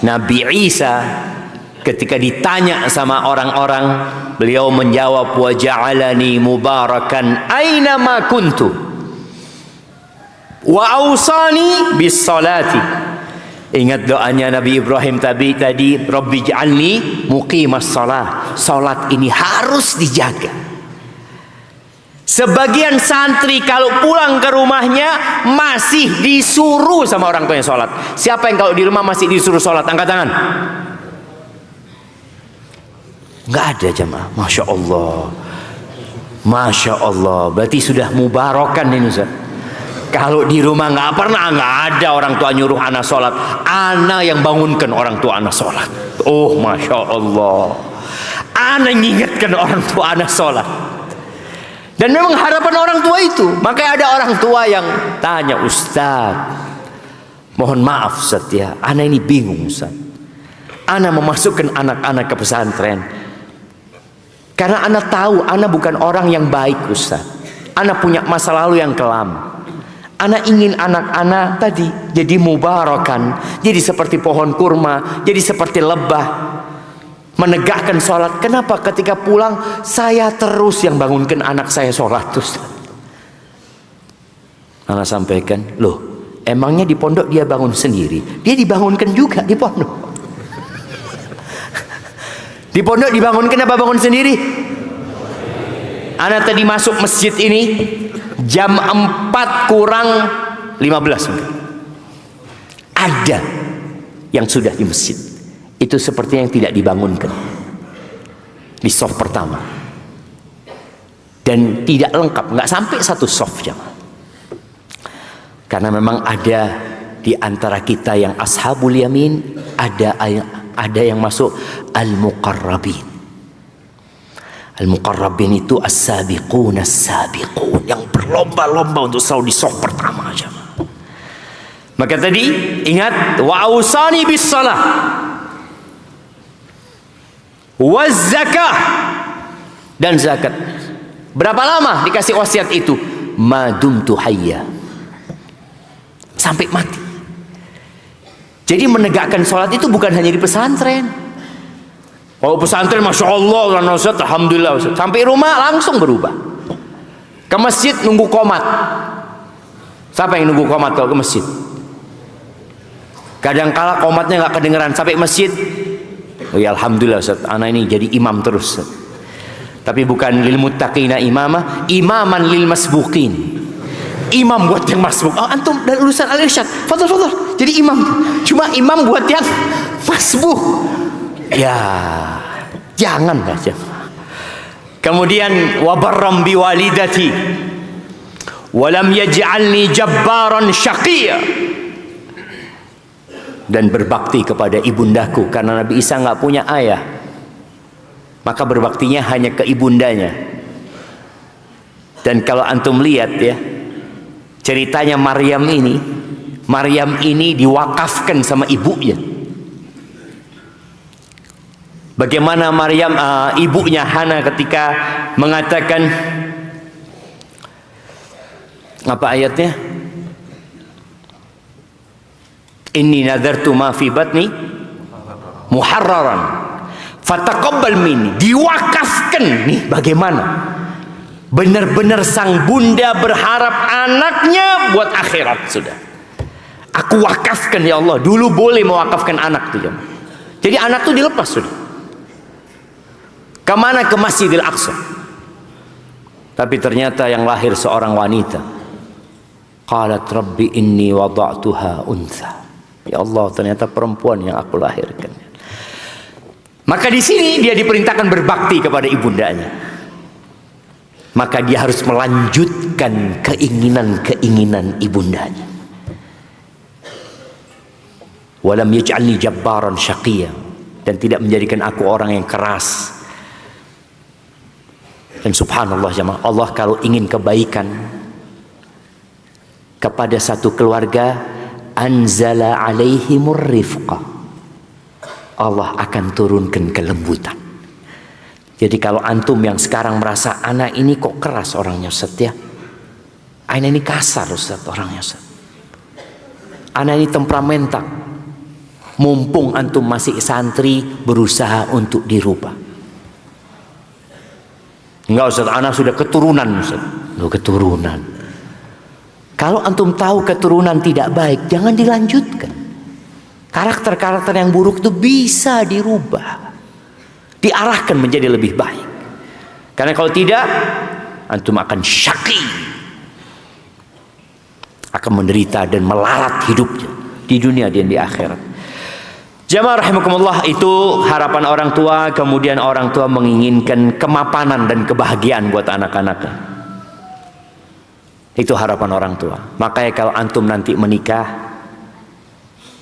[SPEAKER 1] Nabi Isa ketika ditanya sama orang-orang, beliau menjawab, wa ja'alani mubarakan aina ma kuntu wa ausani bis salati. Ingat doanya Nabi Ibrahim tadi, Rabbi ja'alni muqimas salah. Salat ini harus dijaga. Sebagian santri kalau pulang ke rumahnya masih disuruh sama orang tuanya salat. Siapa yang kalau di rumah masih disuruh salat? Angkat tangan. Enggak ada jamaah. Masya Allah, Masya Allah. Berarti sudah mubarakan ini Ustaz. Kalau di rumah nggak ada orang tua nyuruh anak sholat, anak yang bangunkan orang tua anak sholat. Oh Masya Allah, anak ngingetkan orang tua anak sholat. Dan memang harapan orang tua itu. Makanya ada orang tua yang tanya, Ustaz, mohon maaf Ustaz ya, anak ini bingung Ustaz. Anak memasukkan anak-anak ke pesantren karena anak tahu anak bukan orang yang baik Ustaz. Anak punya masa lalu yang kelam. Anak ingin anak-anak tadi jadi mubarakan, jadi seperti pohon kurma, jadi seperti lebah, menegakkan sholat. Kenapa ketika pulang saya terus yang bangunkan anak saya sholat? Anak sampaikan, loh emangnya di pondok dia bangun sendiri? Dia dibangunkan juga di pondok. Di pondok dibangunkan apa bangun sendiri? Anak tadi masuk masjid ini jam 4 kurang 15 mungkin. Ada yang sudah di masjid. Itu seperti yang tidak dibangunkan di soft pertama. Dan tidak lengkap, nggak sampai satu soft jamaah. Karena memang ada di antara kita yang ashabul yamin, ada yang masuk al-muqarrabin. Al-muqarrabin itu as-sabiqun as-sabiqun, yang berlomba-lomba untuk selalu di soft pertama aja. Maka tadi ingat, wa ausani bis salah wa zakah, dan zakat. Berapa lama dikasih wasiat itu? Madumtu hayya, sampai mati. Jadi menegakkan sholat itu bukan hanya di pesantren. Oh pesantren Masya Allah, alhamdulillah Ustaz. Sampai rumah langsung berubah. Ke masjid nunggu qomat. Siapa yang nunggu qomat kalau ke masjid? Kadangkala qomatnya nggak kedengeran sampai masjid. Oh ya alhamdulillah Ustaz, anak ini jadi imam terus. Tapi bukan lil muttaqina imamah, imaman lil masbuqin. Imam buat yang masbuk. Oh antum dari lulusan al-irsyad, fadhal. Jadi imam. Cuma imam buat yang masbuk. Ya, Janganlah jemaah. Kemudian wa barram bi walidati wa lam yaj'alni jabbaran syaqiyya, dan berbakti kepada ibundaku, karena Nabi Isa nggak punya ayah, maka berbaktinya hanya ke ibundanya. Dan kalau antum lihat ya, ceritanya Maryam ini diwakafkan sama ibunya. Bagaimana Maryam, ibunya Hana ketika mengatakan, apa ayatnya? Inni nadartu ma fi batni muharraran fataqabbal minni. Diwakafkan nih, bagaimana? Benar-benar sang bunda berharap anaknya buat akhirat sudah. Aku wakafkan ya Allah. Dulu boleh mewakafkan anak tuh. Jadi anak tuh dilepas sudah. Kemana? Ke Masjidil Aqsa. Tapi ternyata yang lahir seorang wanita. Qalat rabbi inni wada'tuha untha. Ya Allah, ternyata perempuan yang aku lahirkan. Maka di sini dia diperintahkan berbakti kepada ibundanya. Maka dia harus melanjutkan keinginan-keinginan ibundanya. Walam yaj'alni jabbaran syaqiyya, dan tidak menjadikan aku orang yang keras. Dan subhanallah jemaah, Allah kalau ingin kebaikan kepada satu keluarga, anzala alaihimur rifqa, Allah akan turunkan kelembutan. Jadi kalau antum yang sekarang merasa anak ini kok keras orangnya Ustaz ya, anak ini kasar Ustaz orangnya Ustaz, anak ini temperamental, mumpung antum masih santri, berusaha untuk dirubah. Enggak Ustaz, anak sudah keturunan Ustaz. Loh, keturunan. Kalau antum tahu keturunan tidak baik, jangan dilanjutkan. Karakter-karakter yang buruk itu bisa dirubah, diarahkan menjadi lebih baik. Karena kalau tidak, antum akan syaqi, akan menderita dan melarat hidupnya di dunia dan di akhirat. Jamaah rahimakumullah, itu harapan orang tua. Kemudian orang tua menginginkan kemapanan dan kebahagiaan buat anak-anaknya. Itu harapan orang tua. Makanya kalau antum nanti menikah,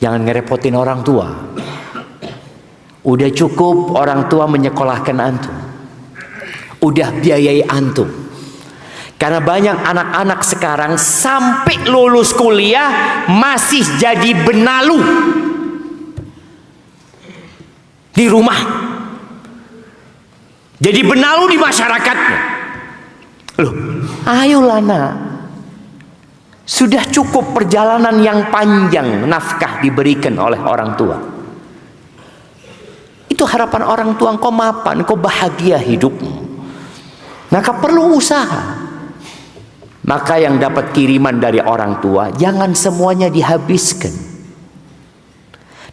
[SPEAKER 1] jangan ngerepotin orang tua. Udah cukup orang tua menyekolahkan antum, udah biayai antum. Karena banyak anak-anak sekarang sampai lulus kuliah masih jadi benalu di rumah, jadi benalu di masyarakatnya. Loh, ayolah nak, sudah cukup perjalanan yang panjang, nafkah diberikan oleh orang tua. Itu harapan orang tua, engkau mapan, engkau bahagia hidupmu, maka perlu usaha. Maka yang dapat kiriman dari orang tua jangan semuanya dihabiskan.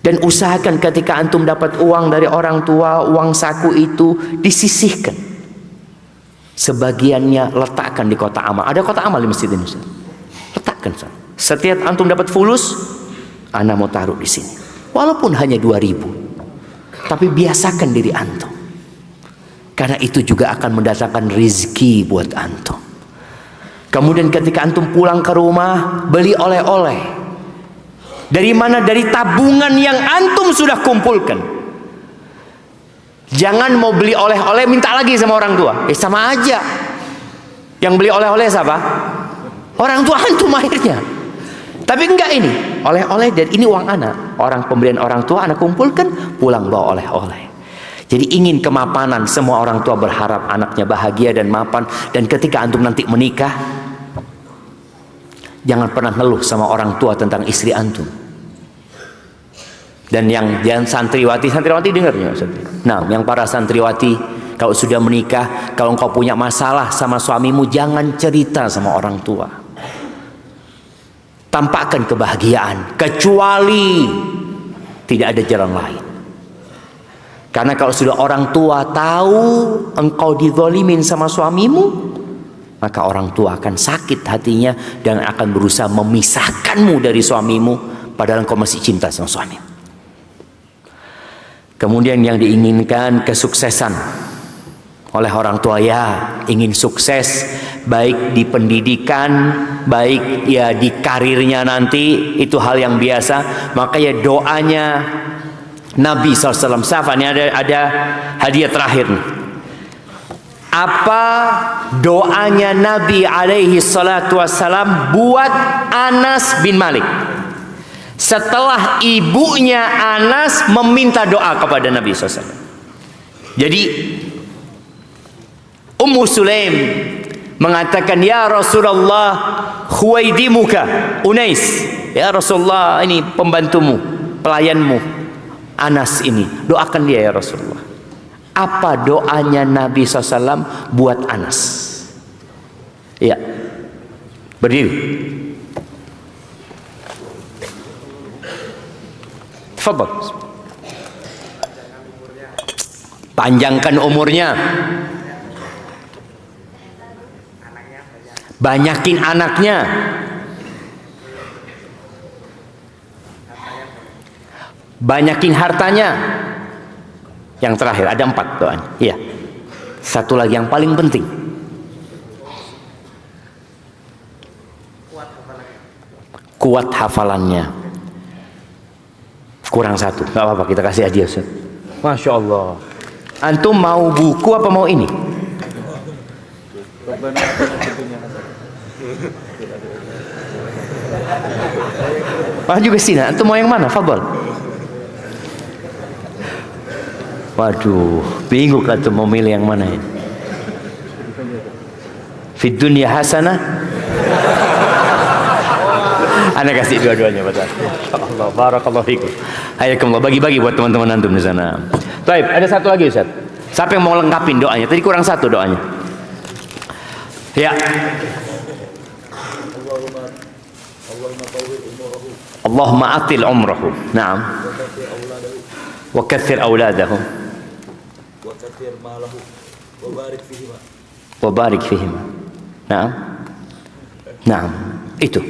[SPEAKER 1] Dan usahakan ketika antum dapat uang dari orang tua, uang saku itu disisihkan. Sebagiannya letakkan di kotak amal. Ada kotak amal di masjid ini, Ustaz. Letakkan, Ustaz. Setiap antum dapat fulus, ana mau taruh di sini. Walaupun hanya 2.000. Tapi biasakan diri antum. Karena itu juga akan mendatangkan rezeki buat antum. Kemudian ketika antum pulang ke rumah, beli oleh-oleh. Dari mana? Dari tabungan yang antum sudah kumpulkan. Jangan mau beli oleh-oleh minta lagi sama orang tua. Sama aja. Yang beli oleh-oleh siapa? Orang tua antum akhirnya. Tapi enggak, ini oleh-oleh dan ini uang anak. Orang pemberian orang tua anak kumpulkan, pulang bawa oleh-oleh. Jadi ingin kemapanan, semua orang tua berharap anaknya bahagia dan mapan. Dan ketika antum nanti menikah, jangan pernah ngeluh sama orang tua tentang istri antum. Dan yang santriwati dengarnya. Nah, yang para santriwati, kalau sudah menikah, kalau engkau punya masalah sama suamimu, jangan cerita sama orang tua. Tampakkan kebahagiaan, kecuali tidak ada jalan lain. Karena kalau sudah orang tua tahu engkau dizalimin sama suamimu, maka orang tua akan sakit hatinya dan akan berusaha memisahkanmu dari suamimu, padahal engkau masih cinta sama suamimu. Kemudian yang diinginkan kesuksesan oleh orang tua, ya ingin sukses baik di pendidikan, baik ya di karirnya nanti, itu hal yang biasa. Maka ya doanya Nabi SAW. Safa, ini ada hadiah terakhir nih. Apa doanya Nabi alaihi salatu wassalam buat Anas bin Malik setelah ibunya Anas meminta doa kepada Nabi SAW? Jadi Ummu Sulaim mengatakan, ya Rasulullah, khuwaidimuka Unais, ya Rasulullah, ini pembantumu, pelayanmu Anas ini, doakan dia ya Rasulullah. Apa doanya Nabi SAW buat Anas? Ya, berdiri. Tafadhal. Panjangkan umurnya, banyakin anaknya, banyakin hartanya. Yang terakhir ada 4 doanya. Iya. Satu lagi yang paling penting. Kuat hafalannya. Kurang 1. Gak apa-apa, kita kasih hadiah, Ustaz. Masya Allah. Antum mau buku apa mau ini? Pak juga sini. Antum mau yang mana? Fadhal. Waduh, bingung antum mau milih yang mana ini. Fid dunya hasanah. Ana kasih dua-duanya, betul. Allah, barakallahu fikum. Hayakumullah, bagi-bagi buat teman-teman antum di sana. Baik, ada satu lagi Ustaz. Siapa yang mau lengkapin doanya? Tadi kurang 1 doanya. Ya. Allahumma atil umrahu. Naam. Wa kathir auladahu. Wa kathir malahu. Wa barik fihima. Wa barik fihima. Naam. Naam. Itu.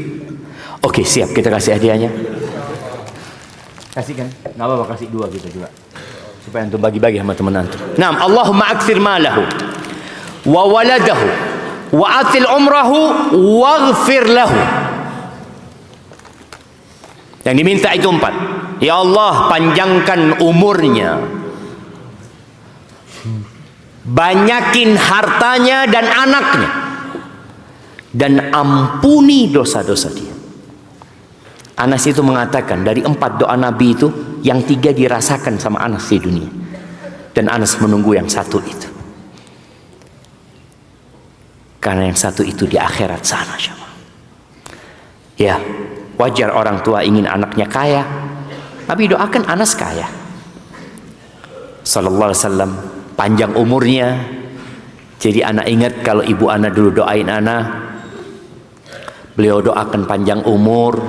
[SPEAKER 1] Oke, siap, kita kasih hadiahnya. Kasih kan? Nggak apa-apa, kasih 2 kita juga. Supaya antum bagi-bagi sama teman antum. Naam, Allahumma akthir malahu wa waladahu wa atil umrahu waghfir lahu. Yang diminta itu 4. Ya Allah, panjangkan umurnya, banyakin hartanya dan anaknya, dan ampuni dosa-dosa dia. Anas itu mengatakan dari 4 doa Nabi itu, yang 3 dirasakan sama Anas di dunia, dan Anas menunggu yang 1 itu, karena yang 1 itu di akhirat sana. Ya, wajar orang tua ingin anaknya kaya. Nabi doakan Anas kaya sallallahu alaihi wasallam, panjang umurnya. Jadi anak ingat kalau ibu anak dulu doain anak, beliau doakan panjang umur,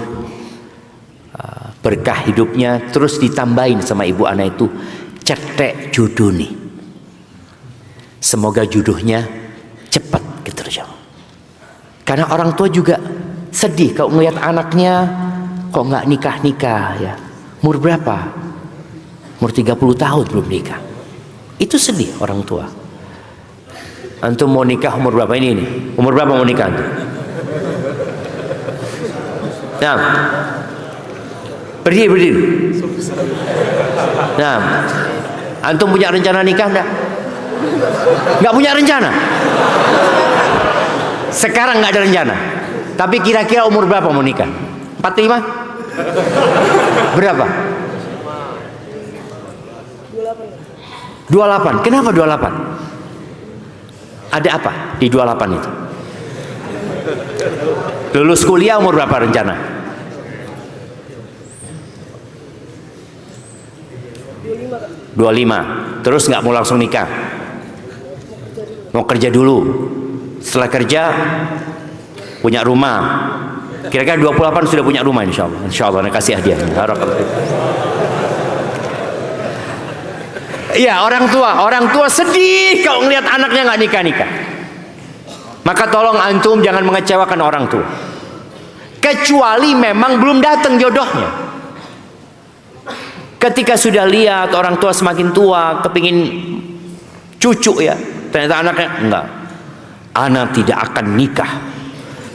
[SPEAKER 1] berkah hidupnya. Terus ditambahin sama ibu anak itu, cetek juduni, semoga jodohnya cepat gitu. Karena orang tua juga sedih kalau ngelihat anaknya kok nggak nikah-nikah ya. Umur berapa? Umur 30 tahun belum nikah. Itu sedih orang tua. Antum mau nikah umur berapa ini? Umur berapa mau nikah antum? Nah, berdiri. Nah, antum punya rencana nikah enggak? Enggak punya rencana. Sekarang enggak ada rencana. Tapi kira-kira umur berapa mau nikah? 45? Berapa? 28. Kenapa 28? Ada apa di 28 itu? Lulus kuliah umur berapa rencana? 25. Terus nggak mau langsung nikah? Mau kerja dulu. Setelah kerja punya rumah. Kira-kira 28 sudah punya rumah, insyaallah. Insyaallah, nak kasih hadiah. Iya, orang tua sedih kalau ngelihat anaknya nggak nikah-nikah. Maka tolong antum jangan mengecewakan orang tua. Kecuali memang belum datang jodohnya. Ketika sudah lihat orang tua semakin tua, kepingin cucu ya, ternyata anaknya enggak. Anak tidak akan nikah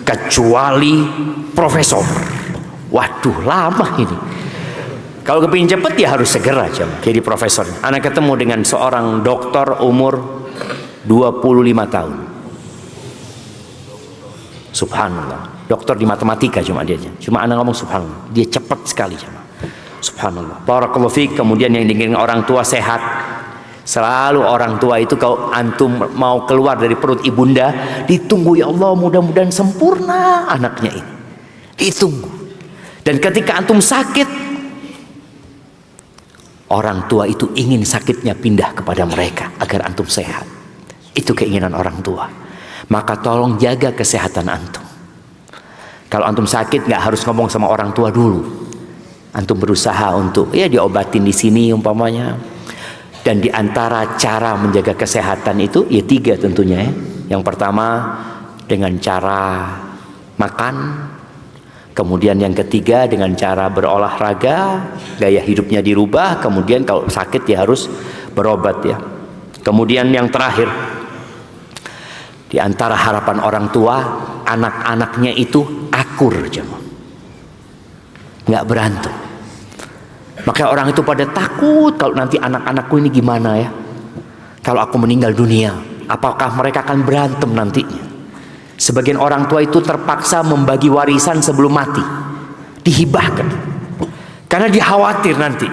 [SPEAKER 1] kecuali profesor. Waduh, lama ini. Kalau kepingin cepet ya harus segera jadi profesor. Anak ketemu dengan seorang dokter umur 25 tahun. Subhanallah. Dokter di matematika cuma dia. Cuma anak ngomong subhanallah. Dia cepat sekali cuma. Subhanallah. Barakallahu fiik. Kemudian yang diinginkan orang tua sehat. Selalu orang tua itu kalau antum mau keluar dari perut ibunda, ditunggu, ya Allah mudah-mudahan sempurna anaknya ini. Ditunggu. Dan ketika antum sakit, orang tua itu ingin sakitnya pindah kepada mereka agar antum sehat. Itu keinginan orang tua. Maka tolong jaga kesehatan antum. Kalau antum sakit nggak harus ngomong sama orang tua dulu. Antum berusaha untuk ya diobatin di sini umpamanya. Dan di antara cara menjaga kesehatan itu ya 3 tentunya ya. Yang pertama dengan cara makan. Kemudian yang ketiga dengan cara berolahraga, gaya hidupnya dirubah. Kemudian kalau sakit ya harus berobat ya. Kemudian yang terakhir, di antara harapan orang tua, anak-anaknya itu akur jemaah, nggak berantem. Makanya orang itu pada takut kalau nanti anak-anakku ini gimana ya, kalau aku meninggal dunia, apakah mereka akan berantem nantinya. Sebagian orang tua itu terpaksa membagi warisan sebelum mati, dihibahkan, karena dia khawatir nanti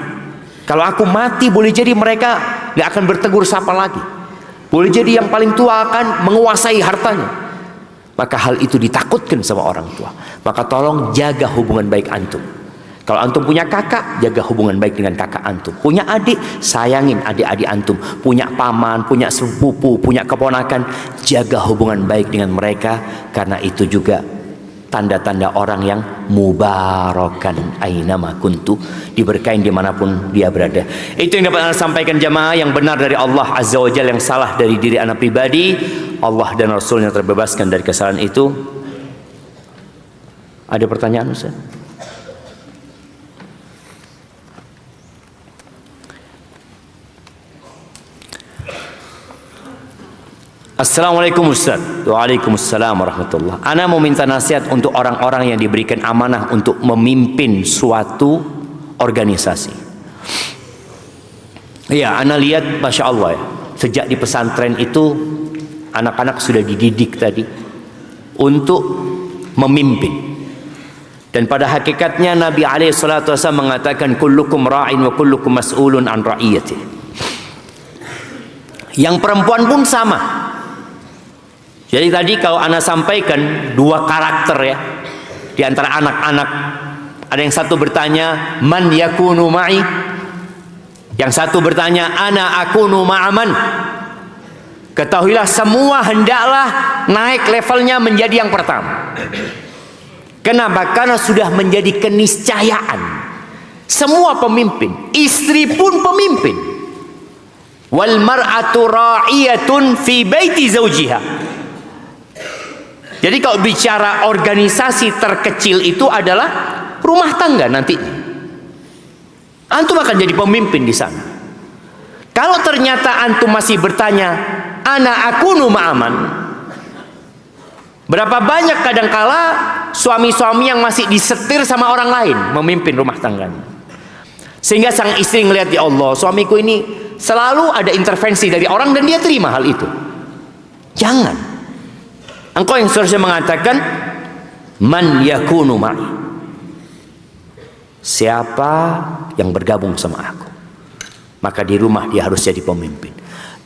[SPEAKER 1] kalau aku mati boleh jadi mereka nggak akan bertegur sapa lagi, boleh jadi yang paling tua akan menguasai hartanya. Maka hal itu ditakutkan sama orang tua. Maka tolong jaga hubungan baik antum. Kalau antum punya kakak, jaga hubungan baik dengan kakak antum. Punya adik, sayangin adik-adik antum. Punya paman, punya sepupu, punya keponakan, jaga hubungan baik dengan mereka. Karena itu juga tanda-tanda orang yang mubarakan ainama kuntu, diberkahin dimanapun dia berada. Itu yang dapat anda sampaikan jamaah. Yang benar dari Allah Azza wa Jalla, yang salah dari diri anda pribadi. Allah dan Rasulnya terbebaskan dari kesalahan itu. Ada pertanyaan Ustaz? Assalamualaikum Ustaz. Waalaikumsalam warahmatullah. Ana mau minta nasihat untuk orang-orang yang diberikan amanah untuk memimpin suatu organisasi. Ya, ana lihat Masya Allah ya, sejak di pesantren itu anak-anak sudah dididik tadi untuk memimpin. Dan pada hakikatnya Nabi SAW mengatakan kullukum ra'in wa kullukum mas'ulun an ra'iyati. Yang perempuan pun sama. Jadi tadi kalau ana sampaikan 2 karakter ya di antara anak-anak. Ada yang satu bertanya man yakunu ma'i, yang satu bertanya ana akunu ma'aman. Ketahuilah semua hendaklah naik levelnya menjadi yang pertama. Kenapa? Karena sudah menjadi keniscayaan. Semua pemimpin, istri pun pemimpin. Wal mar'atu ra'iyatun fi baiti zawjiha. Jadi kalau bicara organisasi terkecil itu adalah rumah tangga nanti. Antum akan jadi pemimpin di sana. Kalau ternyata antum masih bertanya, ana akunu ma'aman. Berapa banyak kadangkala suami-suami yang masih disetir sama orang lain memimpin rumah tangganya. Sehingga sang istri ngelihat, ya Allah, suamiku ini selalu ada intervensi dari orang dan dia terima hal itu. Jangan. Engkau yang seharusnya mengatakan man yakunu ma'i, siapa yang bergabung sama aku, maka di rumah dia harus jadi pemimpin.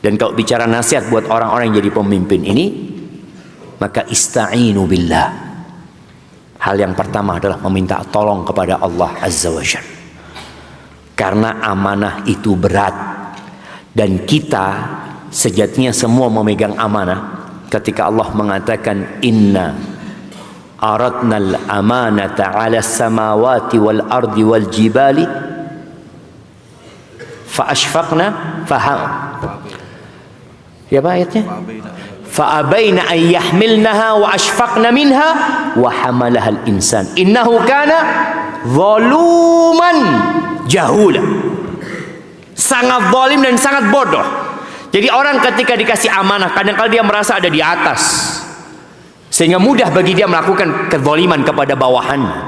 [SPEAKER 1] Dan kalau bicara nasihat buat orang-orang yang jadi pemimpin ini, maka ista'inu billah. Hal yang pertama adalah meminta tolong kepada Allah Azza wa Jalla. Karena amanah itu berat, dan kita sejatinya semua memegang amanah. Ketika Allah mengatakan inna aradnal amanata 'ala samawati wal ardi wal jibali fa ashfaqna ya apa ayatnya? Fa abaina an yahmilnaha wa ashfaqna minha wa hamalaha al insan innahu kana zaluman jahula. sangat zalim dan sangat bodoh. Jadi orang ketika dikasih amanah, kadang-kadang dia merasa ada di atas, sehingga mudah bagi dia melakukan kezaliman kepada bawahannya,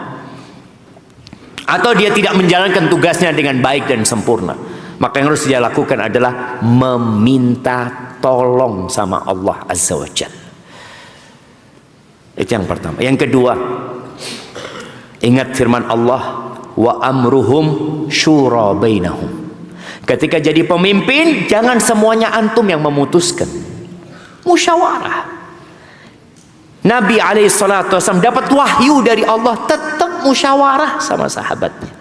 [SPEAKER 1] atau dia tidak menjalankan tugasnya dengan baik dan sempurna. Maka yang harus dia lakukan adalah meminta tolong sama Allah Azza wa Jalla. Itu yang pertama. Yang kedua, ingat firman Allah, wa amruhum syura bainahum. Ketika jadi pemimpin, jangan semuanya antum yang memutuskan. Musyawarah. Nabi SAW dapat wahyu dari Allah, tetap musyawarah sama sahabatnya.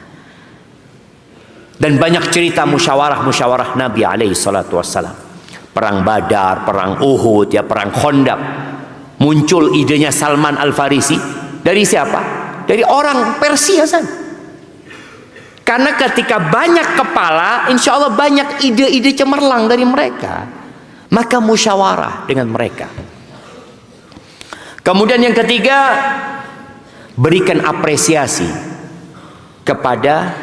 [SPEAKER 1] Dan banyak cerita musyawarah Nabi SAW. Perang Badar, perang Uhud, ya, perang Khandaq. Muncul idenya Salman Al-Farisi dari siapa? Dari orang Persia sana. Karena ketika banyak kepala, insya Allah banyak ide-ide cemerlang dari mereka. Maka musyawarah dengan mereka. Kemudian yang ketiga, berikan apresiasi kepada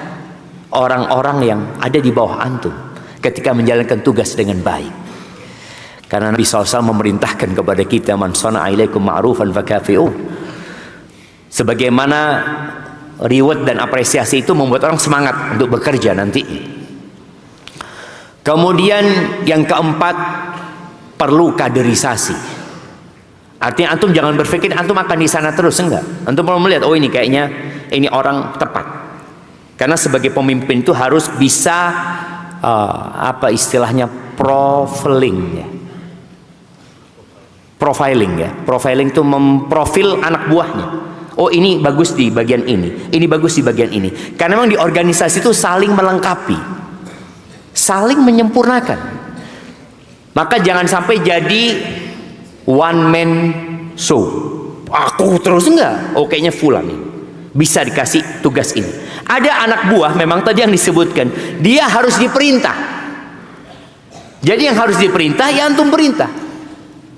[SPEAKER 1] orang-orang yang ada di bawah antum ketika menjalankan tugas dengan baik. Karena Nabi SAW memerintahkan kepada kita, man sana'a ilaikum ma'rufan fakafi'uh. Sebagaimana reward dan apresiasi itu membuat orang semangat untuk bekerja nanti. Kemudian yang keempat, perlu kaderisasi. Artinya antum jangan berpikir antum akan di sana terus, enggak. Antum perlu melihat, oh ini kayaknya ini orang tepat. Karena sebagai pemimpin itu harus bisa apa istilahnya, profiling ya. Profiling ya. Profiling itu memprofil anak buahnya. Oh ini bagus di bagian ini bagus di bagian ini. Karena memang di organisasi itu saling melengkapi, saling menyempurnakan. Maka jangan sampai jadi one man show. Aku terus enggak. Oh kayaknya fulan nih bisa dikasih tugas ini. Ada anak buah memang tadi yang disebutkan, dia harus diperintah. Jadi yang harus diperintah ya antum perintah.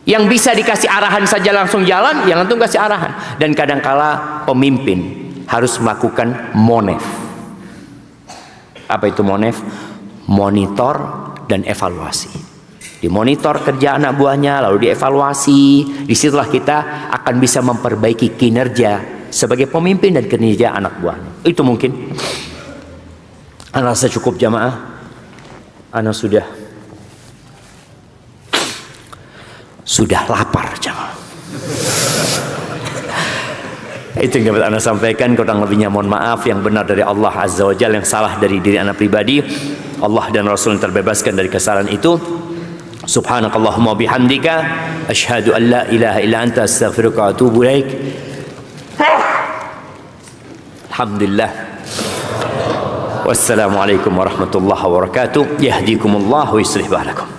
[SPEAKER 1] Yang bisa dikasih arahan saja langsung jalan, yang antum kasih arahan. Dan kadangkala pemimpin harus melakukan monef. Apa itu monef? Monitor dan evaluasi. Dimonitor kerja anak buahnya, lalu dievaluasi. Disitulah kita akan bisa memperbaiki kinerja sebagai pemimpin dan kinerja anak buahnya. Itu mungkin. Ana rasa cukup jamaah. Ana sudah lapar jamaah. Itu yang dapat Anda sampaikan. Kurang lebihnya mohon maaf. Yang benar dari Allah Azza wa Jalla, yang salah dari diri Anda pribadi. Allah dan Rasul yang terbebaskan dari kesalahan itu. Subhanakallahumma bihamdika asyhadu an la ilaha illa anta astaghfiruka wa atubu ilaik. Alhamdulillah. Wassalamualaikum warahmatullahi wabarakatuh. Yahdikumullah wa yuslih balakum.